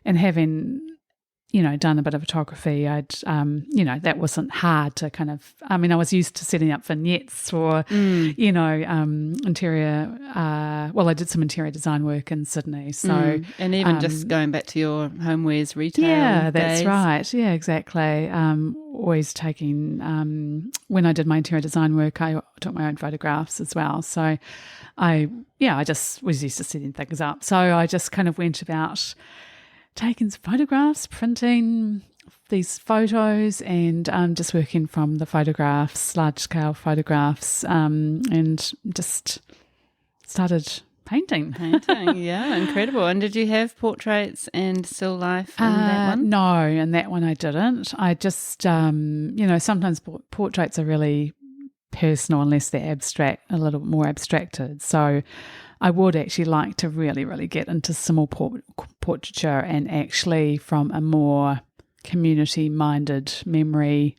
and having, done a bit of photography, I'd, that wasn't hard to kind of, I was used to setting up vignettes for, interior, I did some interior design work in Sydney. So, and even just going back to your homewares retail that's days. right. Yeah, exactly. Always taking, when I did my interior design work, I took my own photographs as well. So I just was used to setting things up. So I just kind of went about taking some photographs, printing these photos and just working from the photographs, large-scale photographs, and just started painting. Yeah, incredible. And did you have portraits and still life in that one? No, in that one I didn't. I just, sometimes portraits are really personal unless they're abstract, a little bit more abstracted. So I would actually like to really, really get into simple portraiture and actually from a more community-minded memory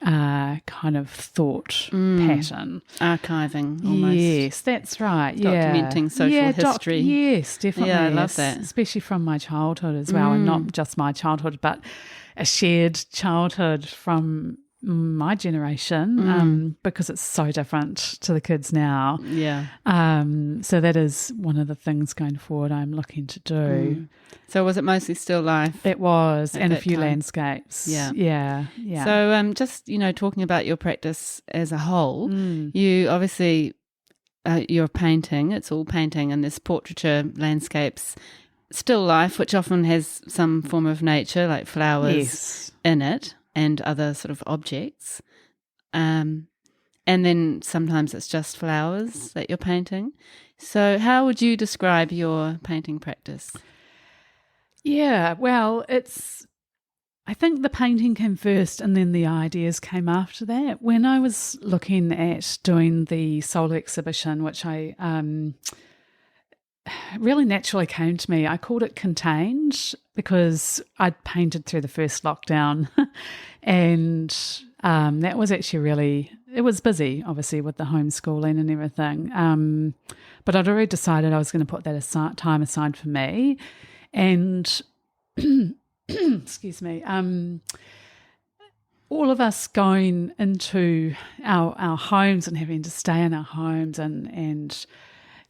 kind of thought pattern. Archiving almost. Yes, that's right. Documenting social history. Yes, definitely. Yeah, I love that. Especially from my childhood as well, and not just my childhood, but a shared childhood from my generation, because it's so different to the kids now. Yeah. So that is one of the things going forward I'm looking to do. So was it mostly still life? It was, and a few time? Landscapes. Yeah. Yeah. So just, talking about your practice as a whole, you obviously, you're painting, it's all painting, and this portraiture, landscapes, still life, which often has some form of nature, like flowers in it, and other sort of objects. And then sometimes it's just flowers that you're painting. So how would you describe your painting practice? Yeah, well, I think the painting came first and then the ideas came after that. When I was looking at doing the solo exhibition, which I really naturally came to me, I called it Contained because I'd painted through the first lockdown and that was actually it was busy, obviously, with the homeschooling and everything. But I'd already decided I was going to put that time aside for me. And excuse me, all of us going into our homes and having to stay in our homes and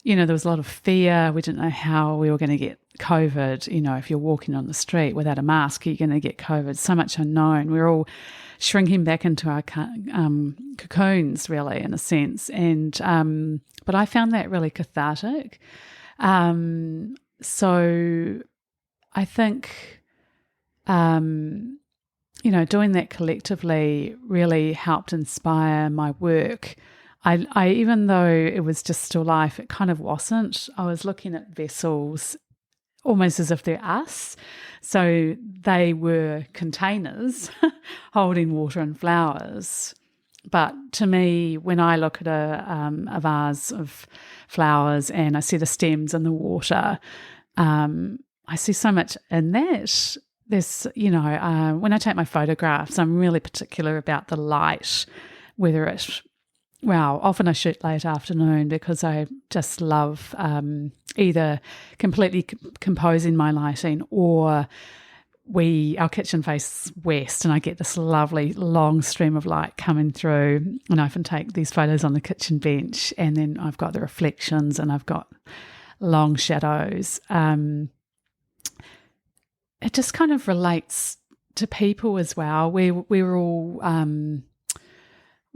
there was a lot of fear. We didn't know how we were going to get COVID. If you're walking on the street without a mask, you're going to get COVID. So much unknown. We're all shrinking back into our cocoons, really, in a sense. And but I found that really cathartic. So I think, doing that collectively really helped inspire my work. I even though it was just still life, it kind of wasn't. I was looking at vessels almost as if they're us. So they were containers holding water and flowers. But to me, when I look at a vase of flowers and I see the stems in the water, I see so much in that. There's, when I take my photographs, I'm really particular about the light, whether it's, often I shoot late afternoon because I just love either completely composing my lighting or our kitchen faces west and I get this lovely long stream of light coming through and I can take these photos on the kitchen bench and then I've got the reflections and I've got long shadows. It just kind of relates to people as well. We were all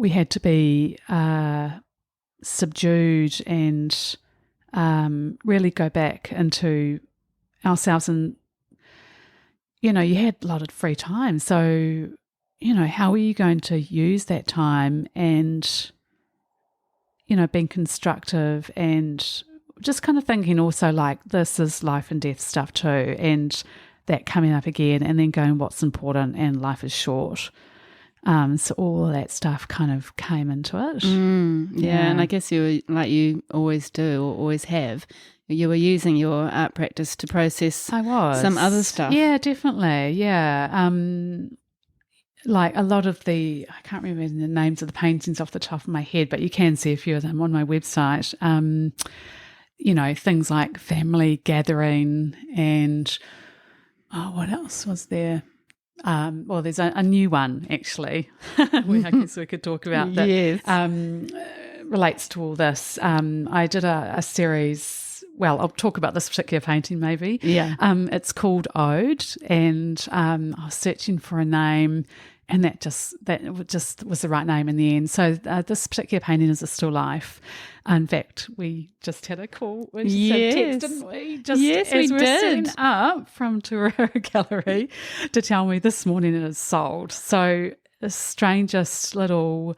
we had to be subdued and really go back into ourselves and you had a lot of free time. So, how are you going to use that time and, being constructive and just kind of thinking also like this is life and death stuff too and that coming up again and then going what's important and life is short. So all of that stuff kind of came into it. Yeah, and I guess you were, like you always do or always have, you were using your art practice to process some other stuff. Yeah, definitely, yeah. Like a lot of I can't remember the names of the paintings off the top of my head, but you can see a few of them on my website. Things like family gathering and, what else was there? There's a new one actually, I guess we could talk about that. Yes. Relates to all this. I did a series. Well, I'll talk about this particular painting maybe. Yeah. It's called Ode, and I was searching for a name, and that just was the right name in the end. So this particular painting is a still life. In fact, we just had a call. We just had a text, didn't we? Yes, we were did. Setting up from Tururu Gallery to tell me this morning it is sold. So the strangest little,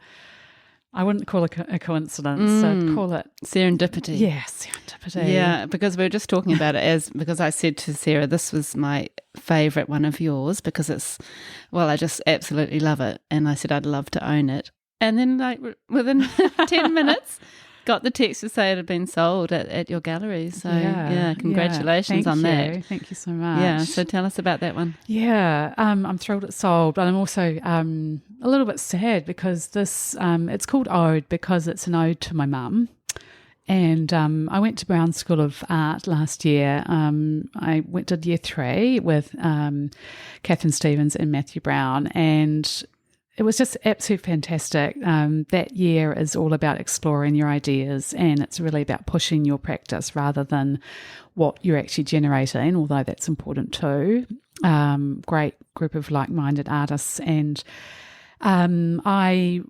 I wouldn't call it a coincidence. I'd call it serendipity. Yeah, serendipity. Yeah, because we were just talking about it because I said to Sarah, this was my favourite one of yours because I just absolutely love it. And I said I'd love to own it. And then like within 10 minutes, got the text to say it had been sold at your gallery. So yeah, congratulations on that. Thank you so much. Yeah, so tell us about that one. Yeah, I'm thrilled it sold, but I'm also a little bit sad because this it's called Ode because it's an ode to my mum. And I went to Brown School of Art last year. I did year 3 with Catherine Stevens and Matthew Brown, and it was just absolutely fantastic. That year is all about exploring your ideas, and it's really about pushing your practice rather than what you're actually generating, although that's important too. Great group of like-minded artists, and I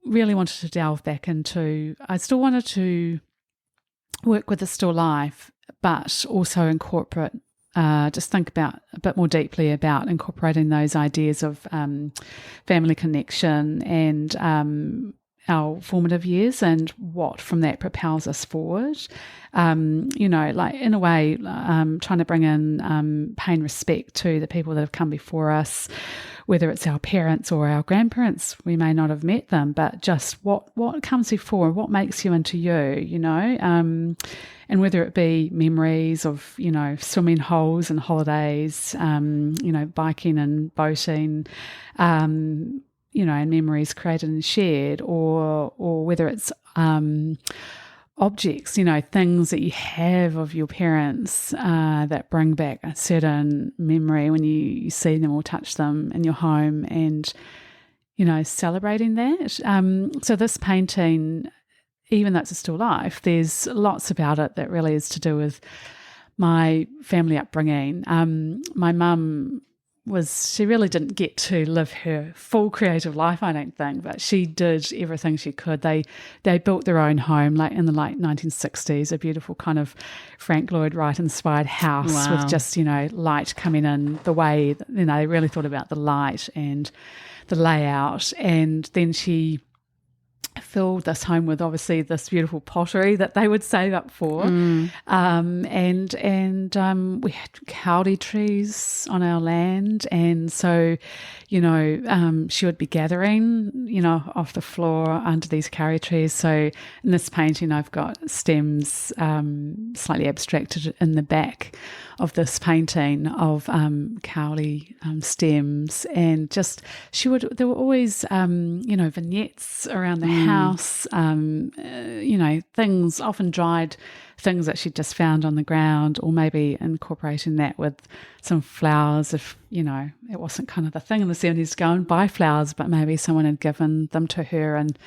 really wanted to delve back into, I still wanted to work with the still life, but also incorporate, just think about a bit more deeply about incorporating those ideas of family connection and our formative years and what from that propels us forward. Like in a way, trying to bring in paying respect to the people that have come before us, whether it's our parents or our grandparents. We may not have met them, but just what comes before, what makes you into you, and whether it be memories of, swimming holes and holidays, biking and boating, and memories created and shared, or whether it's objects, things that you have of your parents that bring back a certain memory when you see them or touch them in your home, and celebrating that. So this painting, even though it's a still life, there's lots about it that really is to do with my family upbringing. My mum she really didn't get to live her full creative life, I don't think, but she did everything she could. They built their own home like in the late 1960s, a beautiful kind of Frank Lloyd Wright inspired house with just, light coming in the way, they really thought about the light and the layout. And then she filled this home with obviously this beautiful pottery that they would save up for. And we had kauri trees on our land. And so, she would be gathering, off the floor under these kauri trees. So in this painting, I've got stems slightly abstracted in the back of this painting of kauri stems. And just, there were always, vignettes around the house, things, often dried things that she'd just found on the ground, or maybe incorporating that with some flowers if, it wasn't kind of the thing in the 70s to go and buy flowers, but maybe someone had given them to her, and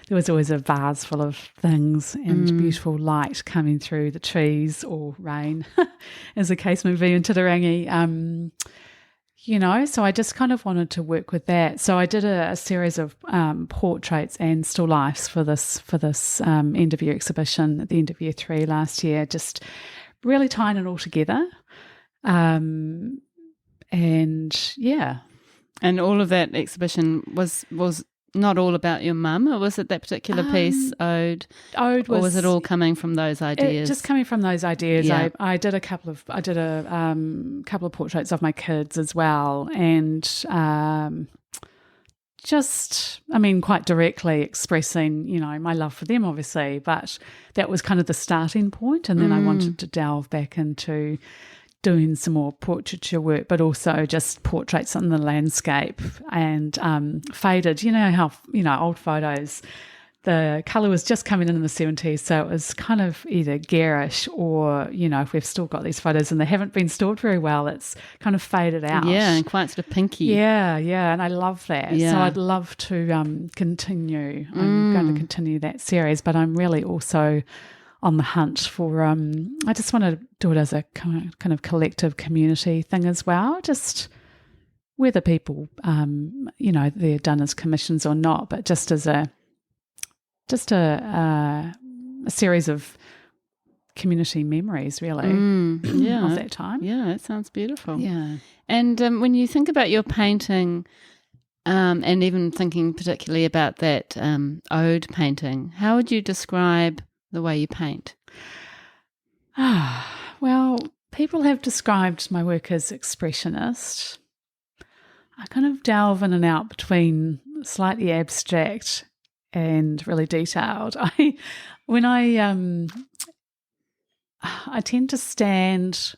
there was always a vase full of things and beautiful light coming through the trees, or rain, as the case may be in Titirangi. So I just kind of wanted to work with that. So I did a series of portraits and still lifes for this end of year exhibition at the end of year 3 last year, just really tying it all together. And all of that exhibition was not all about your mum, or was it that particular piece, Ode? Ode was, or was it all coming from those ideas? Just coming from those ideas. Yeah. I did a couple of portraits of my kids as well, and quite directly expressing, my love for them, obviously. But that was kind of the starting point, and then I wanted to delve back into doing some more portraiture work, but also just portraits on the landscape and faded. How old photos, the colour was just coming in the 70s, so it was kind of either garish or, if we've still got these photos and they haven't been stored very well, it's kind of faded out. Yeah, and quite sort of pinky. Yeah, and I love that. Yeah. So I'd love to continue. I'm going to continue that series, but I'm really also on the hunt for, I just want to do it as a kind of collective community thing as well, just whether people, they're done as commissions or not, but just as a series of community memories, really, of that time. Yeah, it sounds beautiful. Yeah. And when you think about your painting, and even thinking particularly about that ode painting, how would you describe the way you paint? Well, people have described my work as expressionist. I kind of delve in and out between slightly abstract and really detailed. I tend to stand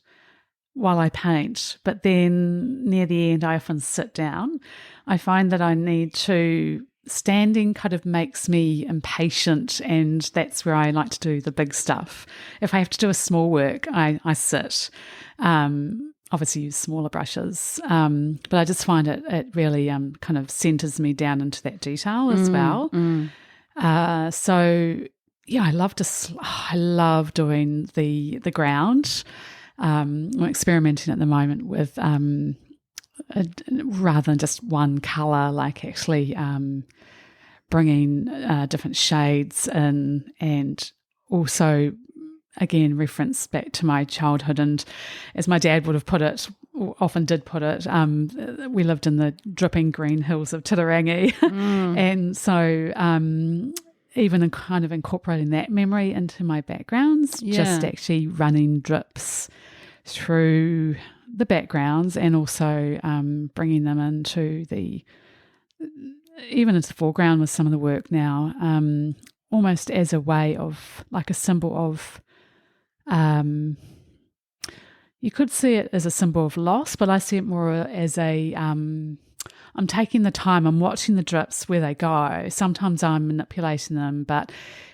while I paint, but then near the end I often sit down. I find that I need to standing kind of makes me impatient, and that's where I like to do the big stuff. If I have to do a small work, I sit. Obviously use smaller brushes, but I just find it really kind of centres me down into that detail as well. So yeah, I love doing the ground. I'm experimenting at the moment with rather than just one colour, like actually bringing different shades in, and also again reference back to my childhood. And as my dad would have put it, or often did put it, we lived in the dripping green hills of Titirangi. And so even in kind of incorporating that memory into my backgrounds, just actually running drips through the backgrounds, and also bringing them into even into the foreground with some of the work now, almost as a way of, like, a symbol of, you could see it as a symbol of loss, but I see it more as I'm taking the time, I'm watching the drips where they go. Sometimes I'm manipulating them, but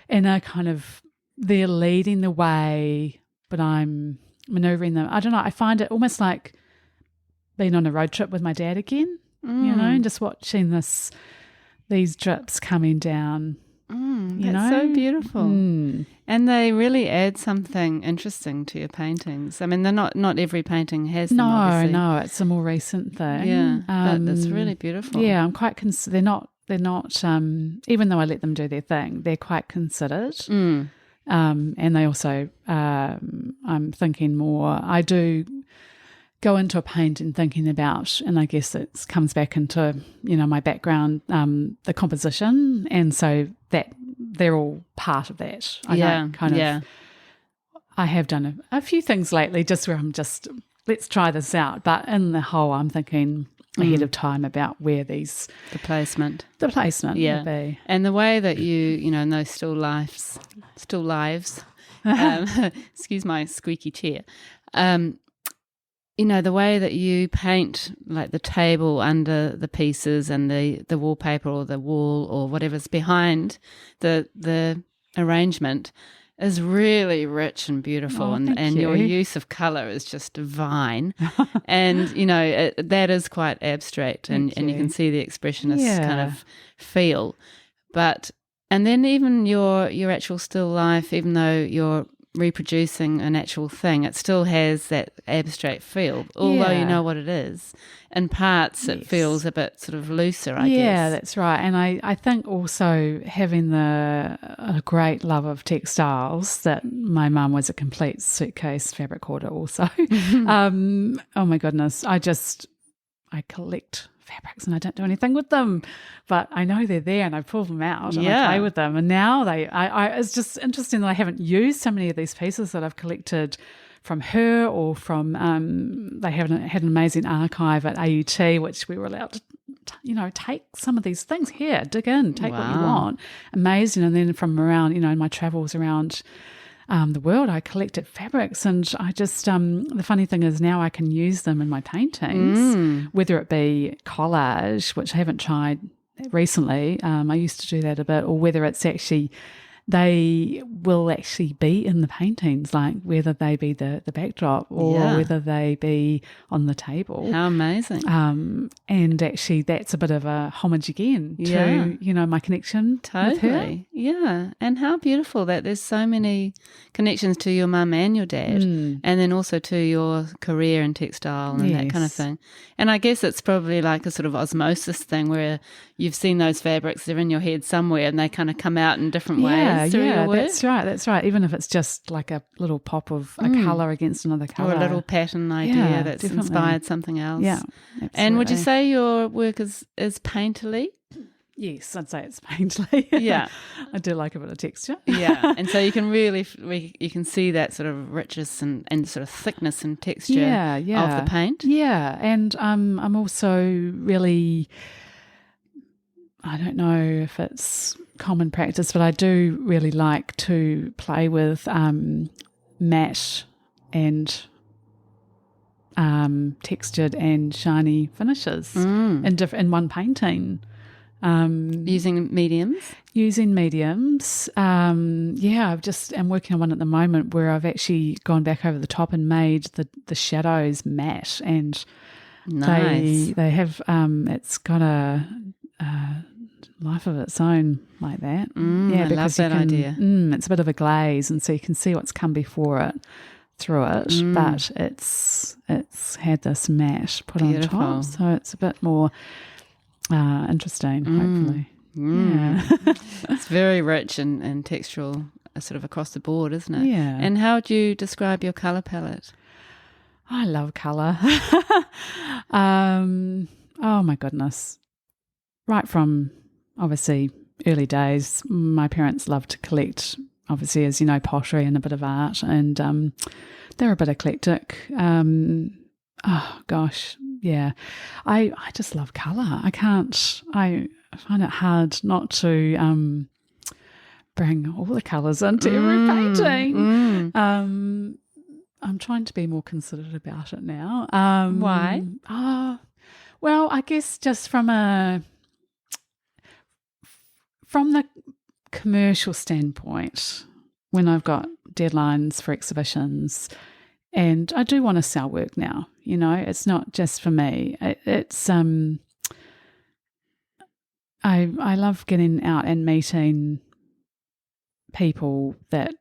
in a kind of, they're leading the way, but I'm maneuvering them. I don't know, I find it almost like being on a road trip with my dad again, and just watching this these drips coming down. That's so beautiful. And they really add something interesting to your paintings. I mean, they're not every painting has them, obviously. No, it's a more recent thing. Yeah, but it's really beautiful. Yeah, I'm quite they're not even though I let them do their thing, they're quite considered. And they also, I'm thinking more, I do go into a painting thinking about, and I guess it comes back into, my background, the composition, and so that they're all part of that. I have done a few things lately just where I'm just, let's try this out, but in the whole I'm thinking ahead of time about where the placement would be. And the way that you in those still lives, excuse my squeaky chair, the way that you paint like the table under the pieces and the wallpaper or the wall or whatever's behind the arrangement is really rich and beautiful, and your use of colour is just divine. And that is quite abstract, and you can see the expressionist kind of feel. And then even your actual still life, even though you're reproducing an actual thing, it still has that abstract feel, although you know what it is. In parts it feels a bit sort of looser, I guess. Yeah, that's right. And I think also having a great love of textiles, that my mum was a complete suitcase fabric hoarder also. Oh my goodness, I collect fabrics and I don't do anything with them, but I know they're there and I pull them out and I play with them. And now it's just interesting that I haven't used so many of these pieces that I've collected from her or from they had an amazing archive at AUT, which we were allowed to take some of these things here, dig in, take what you want. Amazing. And then from around, in my travels around the world, I collected fabrics, and I just the funny thing is now I can use them in my paintings, whether it be collage, which I haven't tried recently. I used to do that a bit, or whether it's actually they will actually be in the paintings, like whether they be the backdrop or whether they be on the table. How amazing. And actually that's a bit of a homage again to, my connection with her. Yeah. And how beautiful that there's so many connections to your mum and your dad, and then also to your career in textile and that kind of thing. And I guess it's probably like a sort of osmosis thing where you've seen those fabrics, they're in your head somewhere and they kind of come out in different ways. Yeah, that's right. Even if it's just like a little pop of a colour against another colour. Or a little pattern idea that's definitely inspired something else. Yeah, absolutely. And would you say your work is painterly? Yes, I'd say it's painterly. Yeah. I do like a bit of texture. Yeah, and so you can really, you can see that sort of richness and sort of thickness and texture of the paint. Yeah, and I'm also really, I don't know if it's common practice, but I do really like to play with matte and textured and shiny finishes in one painting. Using mediums? Using mediums. I'm working on one at the moment where I've actually gone back over the top and made the shadows matte, and nice. They have it's got a life of its own like that. I love that idea. It's a bit of a glaze, and so you can see what's come before it through it, but it's had this matte put on top, so it's a bit more interesting, hopefully. Yeah. It's very rich and textural sort of across the board, isn't it? Yeah. And how would you describe your colour palette? I love colour. Oh my goodness. Right from obviously early days, my parents loved to collect, obviously, as you know, pottery and a bit of art, and they're a bit eclectic. Oh gosh, yeah. I just love colour. I find it hard not to bring all the colours into every painting. I'm trying to be more considerate about it now. Why? Well, I guess just from the commercial standpoint, when I've got deadlines for exhibitions, and I do want to sell work now, it's not just for me. It's I love getting out and meeting people that,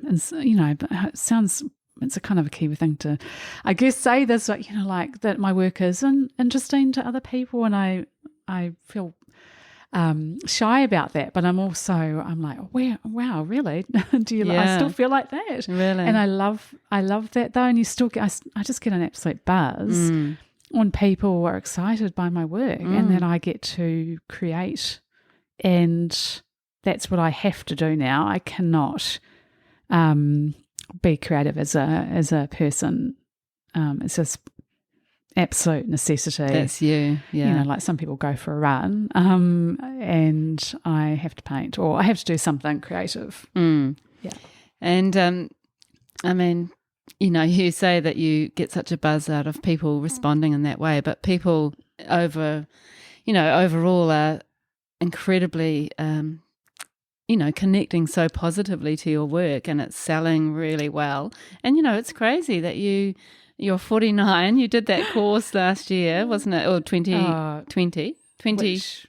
it's a kind of a key thing to, I guess, say this, like, like that my work is interesting to other people, and I feel shy about that, but I'm like, oh, wow, really? Do you? I still feel like that, really, and I love that though. And you still get, I just get an absolute buzz when people are excited by my work, and that I get to create, and that's what I have to do now. I cannot be creative as a person. It's just absolute necessity. That's you, yeah. Like some people go for a run, and I have to paint, or I have to do something creative. Yeah. And I mean, you say that you get such a buzz out of people responding in that way, but people overall are incredibly connecting so positively to your work, and it's selling really well. And it's crazy that you're 49. You did that course last year, wasn't it? Or 2020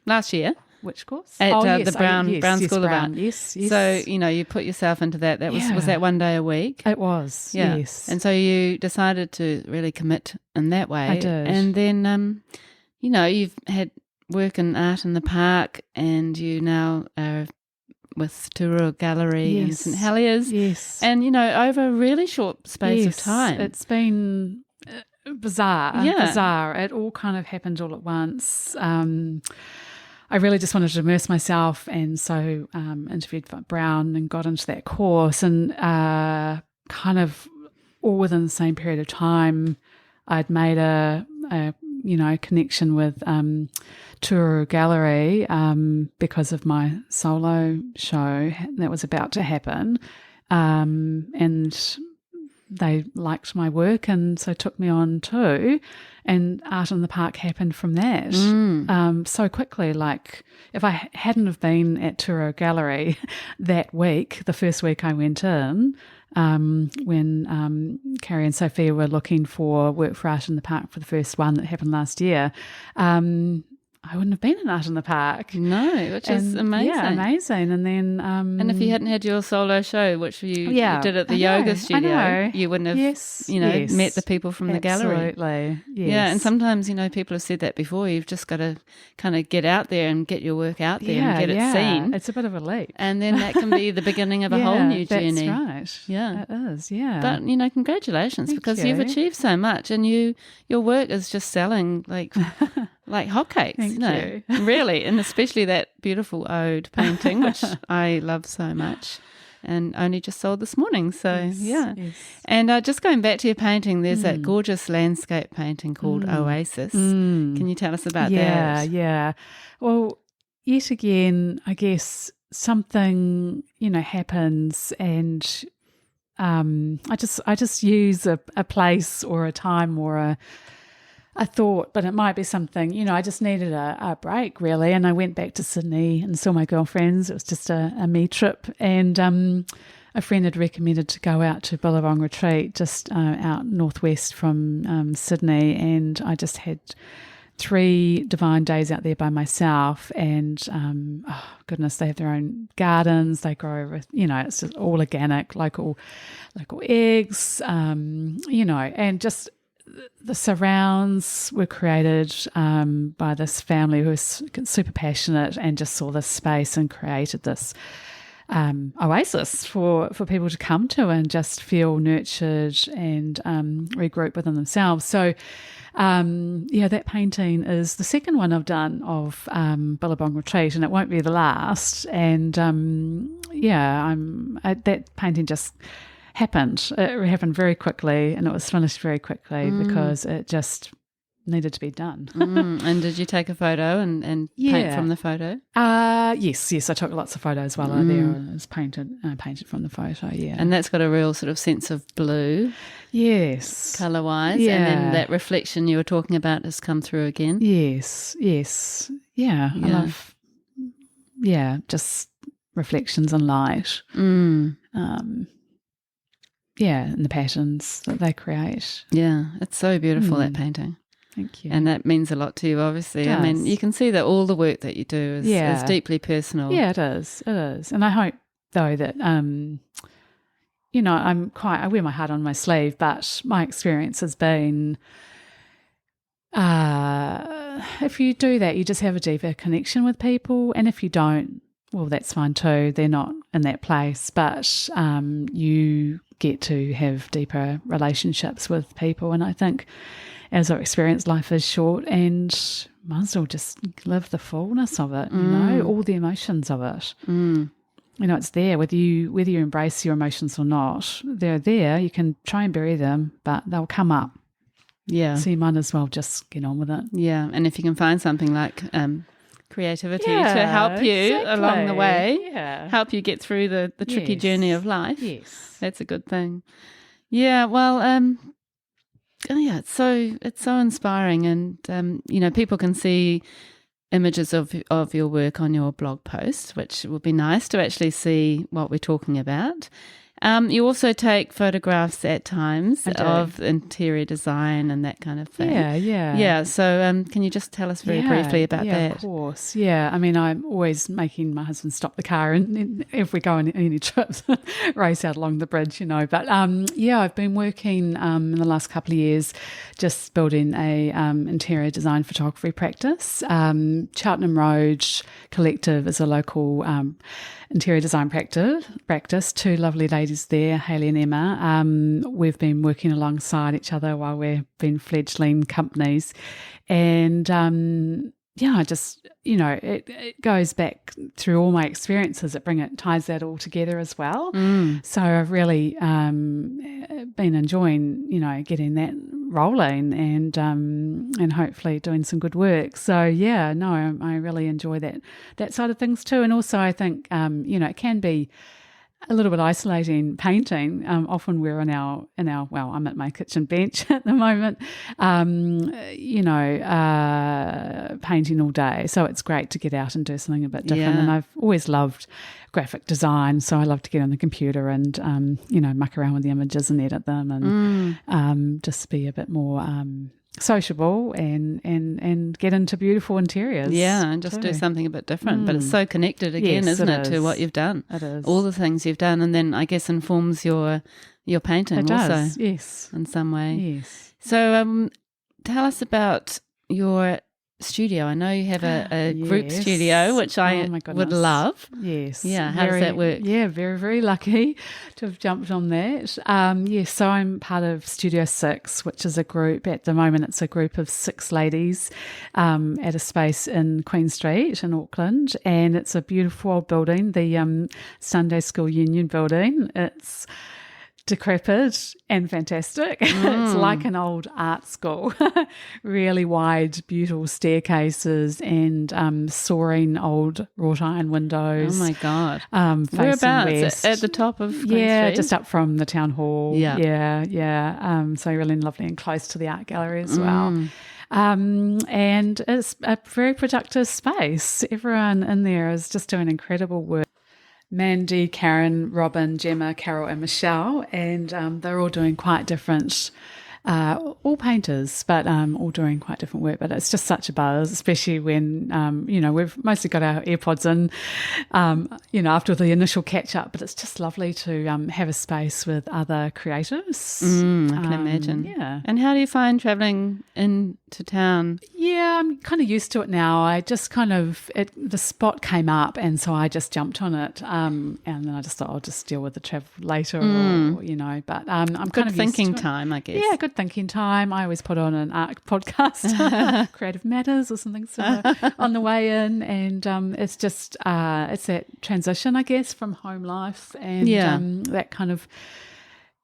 last year. Which course? At the Brown School of Art. Yes. So, you put yourself into that. That was that 1 day a week? It was, yes. And so you decided to really commit in that way. I did. And then, you've had work in Art in the Park, and you now are with Turua Gallery in St Heliers. Yes. And, over a really short space of time. It's been bizarre. Yeah. Bizarre. It all kind of happened all at once. I really just wanted to immerse myself, and so interviewed Brown and got into that course, and kind of all within the same period of time, I'd made a connection with Turua Gallery because of my solo show that was about to happen, and they liked my work, and so took me on too, and Art in the Park happened from that so quickly. Like, if I hadn't have been at Turua Gallery that week, the first week I went in, when Carrie and Sophia were looking for work for Art in the Park for the first one that happened last year, I wouldn't have been in Art in the Park. No, which is amazing. Yeah, amazing. And then... and if you hadn't had your solo show, which you did at the yoga studio, you wouldn't have, met the people from the gallery. Absolutely, yes. Yeah, and sometimes, people have said that before, you've just got to kind of get out there and get your work out there and get it seen. It's a bit of a leap. And then that can be the beginning of a whole new journey. That's right. Yeah. It is, yeah. But, congratulations, because you've achieved so much, and your work is just selling like hotcakes. Thank you. Really, and especially that beautiful ode painting, which I love so much, and only just sold this morning. So, yes. And just going back to your painting, there's that gorgeous landscape painting called Oasis. Can you tell us about that? Yeah. Well, yet again, I guess something, happens, and I just use a place or a time or a thought, but it might be something, I just needed a break, really. And I went back to Sydney and saw my girlfriends. It was just a me trip. And a friend had recommended to go out to Billabong Retreat, just out northwest from Sydney. And I just had 3 divine days out there by myself. And, goodness, they have their own gardens. They grow with, it's just all organic, local eggs, and just... The surrounds were created by this family who was super passionate and just saw this space and created this oasis for people to come to and just feel nurtured and regroup within themselves. So, that painting is the second one I've done of Billabong Retreat, and it won't be the last. And, that painting just... happened. It happened very quickly, and it was finished very quickly because it just needed to be done. And did you take a photo and paint from the photo? Yes, I took lots of photos while I was there. It was painted from the photo, yeah. And that's got a real sort of sense of blue. Yes. Colour-wise. Yeah. And then that reflection you were talking about has come through again. Yes. Yeah. I love, just reflections and light. And the patterns that they create. Yeah, it's so beautiful, that painting. Thank you. And that means a lot to you, obviously. I mean, you can see that all the work that you do is deeply personal. Yeah, it is. It is. And I hope, though, that, I wear my heart on my sleeve, but my experience has been, if you do that, you just have a deeper connection with people. And if you don't, well, that's fine too. They're not in that place. But you get to have deeper relationships with people. And I think as our experience, life is short and might as well just live the fullness of it, all the emotions of it. It's there, whether you embrace your emotions or not. They're there. You can try and bury them, but they'll come up. Yeah. So you might as well just get on with it. Yeah. And if you can find something like creativity to help you along the way, help you get through the tricky journey of life, that's a good thing. Yeah. Well, it's so inspiring, and people can see images of your work on your blog post, which will be nice to actually see what we're talking about. You also take photographs at times of interior design and that kind of thing. Yeah. So can you just tell us very briefly about that? Yeah, of course. Yeah. I mean, I'm always making my husband stop the car, and if we go on any trips, race out along the bridge, But I've been working in the last couple of years just building a interior design photography practice. Cheltenham Road Collective is a local interior design practice. Two lovely ladies there, Hayley and Emma. We've been working alongside each other while we've been fledgling companies, and it goes back through all my experiences. It ties that all together as well. So I've really been enjoying getting that rolling and hopefully doing some good work. So I really enjoy that side of things too. And also I think it can be a little bit isolating painting. Often we're in our I'm at my kitchen bench at the moment, painting all day. So it's great to get out and do something a bit different. Yeah. And I've always loved graphic design, so I love to get on the computer and muck around with the images and edit them and just be a bit more sociable and get into beautiful interiors. Yeah, and just do something a bit different. But it's so connected again, isn't it, to what you've done? It is. All the things you've done, and then I guess informs your painting it also. Does, yes. In some way. Yes. So tell us about your studio. I know you have a group studio, which I would love. Yes. Yeah. How does that work? Yeah, very, very lucky to have jumped on that. So I'm part of Studio 6, which is a group. At the moment, it's a group of 6 ladies at a space in Queen Street in Auckland, and it's a beautiful old building, the Sunday School Union building. It's decrepit and fantastic. It's like an old art school. Really wide, beautiful staircases and soaring old wrought iron windows. Oh my God. Whereabouts? West. At the top of Queen Street? Just up from the town hall. Yeah. So really lovely and close to the art gallery as well. And it's a very productive space. Everyone in there is just doing incredible work. Mandy, Karen, Robin, Gemma, Carol and Michelle, and they're all doing quite different, all painters, but all doing quite different work. But it's just such a buzz, especially when, we've mostly got our AirPods in, after the initial catch-up, but it's just lovely to have a space with other creatives. I can imagine. Yeah. And how do you find travelling into town? Yeah, I'm kind of used to it now. I just the spot came up, and so I just jumped on it, and then I just thought I'll just deal with the travel later, but I'm good kind of thinking time, I guess. Yeah, good thinking time. I always put on an art podcast, Creative Matters or something similar on the way in, and it's just it's that transition, I guess, from home life and that kind of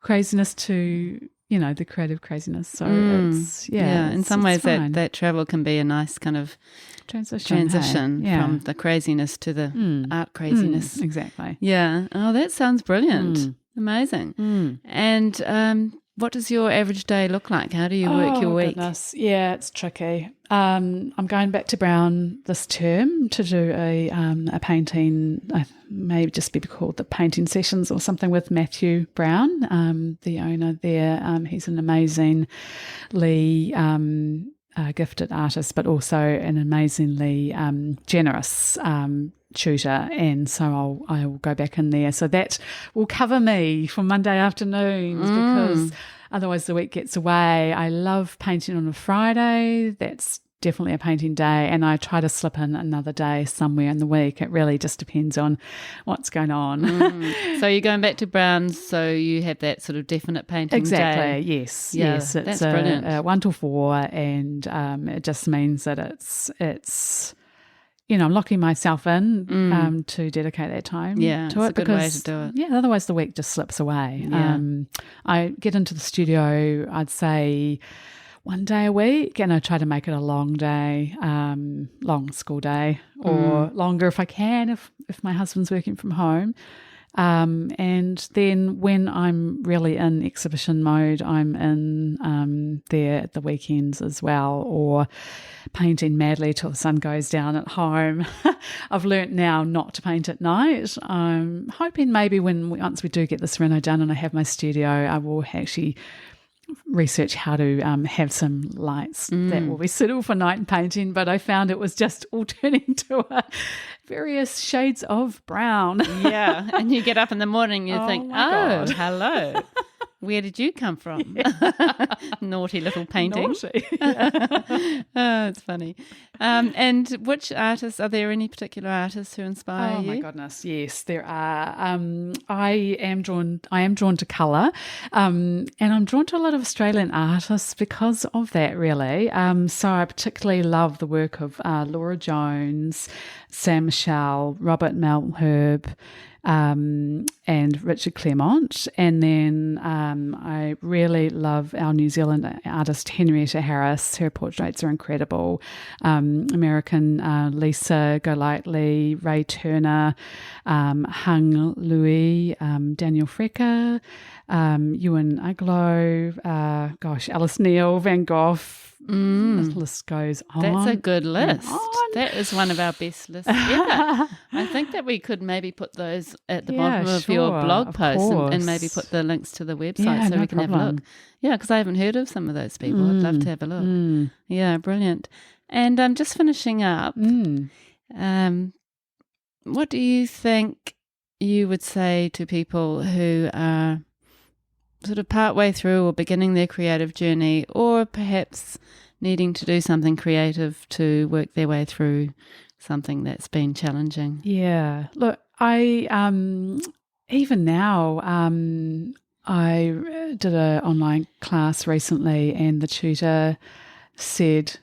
craziness to the creative craziness. So it's in some ways that travel can be a nice kind of transition from the craziness to the art craziness. Exactly. Yeah. Oh, that sounds brilliant. Amazing. And what does your average day look like? How do you work your week? Goodness. Yeah, it's tricky. I'm going back to Brown this term to do a painting, maybe just be called the painting sessions or something, with Matthew Brown, the owner there. He's an amazingly gifted artist, but also an amazingly generous tutor, and so I will go back in there. So that will cover me for Monday afternoons because otherwise the week gets away. I love painting on a Friday. That's definitely a painting day, and I try to slip in another day somewhere in the week. It really just depends on what's going on. So you're going back to Brown's, so you have that sort of definite painting exactly. day. Yes, yeah, yes. It's that's brilliant. a 1 to 4, and it just means that it's I'm locking myself in to dedicate that time to it's it, a good because way to do it. Yeah, otherwise the week just slips away. Yeah. I get into the studio, I'd say 1 day a week, and I try to make it a long day, long school day, or longer if I can, if my husband's working from home. And then when I'm really in exhibition mode, I'm in there at the weekends as well, or painting madly till the sun goes down at home. I've learnt now not to paint at night. I'm hoping maybe once we do get this reno done and I have my studio, I will actually research how to have some lights that will be suitable for night painting, but I found it was just all turning to various shades of brown. Yeah, and you get up in the morning and you think, God. hello, where did you come from? Naughty little painting. Naughty. Oh, it's funny. And which artists, are there any particular artists who inspire you? Oh my goodness, yes, there are. I am drawn to colour, and I'm drawn to a lot of Australian artists because of that, really. So I particularly love the work of Laura Jones, Sam Michelle, Robert Malherbe, and Richard Claremont. And then I really love our New Zealand artist Henrietta Harris. Her portraits are incredible. American Lisa Golightly, Ray Turner, Hung Louis, Daniel Frecker, Ewan Uglow, Alice Neal, Van Gogh. The list goes on. That's a good list. That is one of our best lists ever. I think that we could maybe put those at the bottom of your blog post and maybe put the links to the website so we can have a look. Yeah, because I haven't heard of some of those people. I'd love to have a look. Yeah, brilliant. And just finishing up, what do you think you would say to people who are sort of partway through or beginning their creative journey, or perhaps needing to do something creative to work their way through something that's been challenging? Yeah. Look, I even now, I did an online class recently, and the tutor said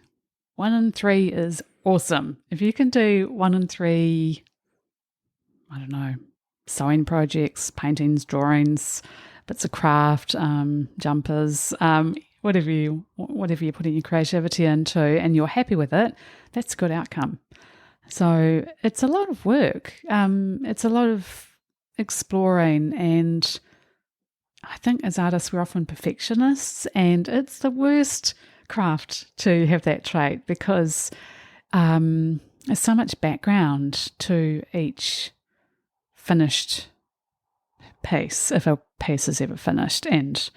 1 in 3 is awesome. If you can do 1 in 3, I don't know, sewing projects, paintings, drawings, bits of craft, jumpers, whatever you're putting your creativity into, and you're happy with it, that's a good outcome. So it's a lot of work. It's a lot of exploring, and I think as artists we're often perfectionists, and it's the worst craft to have that trait, because there's so much background to each finished piece, if a piece is ever finished, and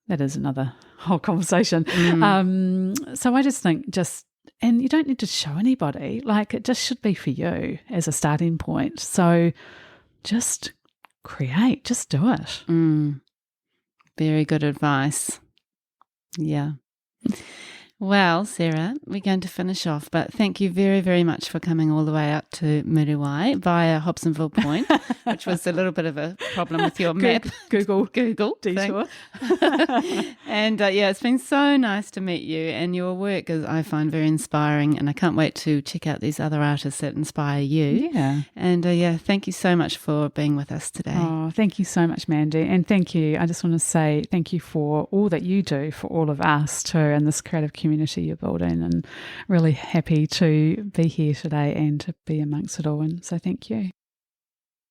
that is another whole conversation. So I just think and you don't need to show anybody, like it just should be for you as a starting point. So just create, just do it. Very good advice. Yeah. Well, Sarah, we're going to finish off, but thank you very, very much for coming all the way out to Muriwai via Hobsonville Point, which was a little bit of a problem with your map. Google detour. And it's been so nice to meet you, and your work I find very inspiring, and I can't wait to check out these other artists that inspire you. Yeah. And thank you so much for being with us today. Oh, thank you so much, Mandy. And thank you. I just want to say thank you for all that you do for all of us too, and this creative community you're building, and really happy to be here today and to be amongst it all. And so thank you.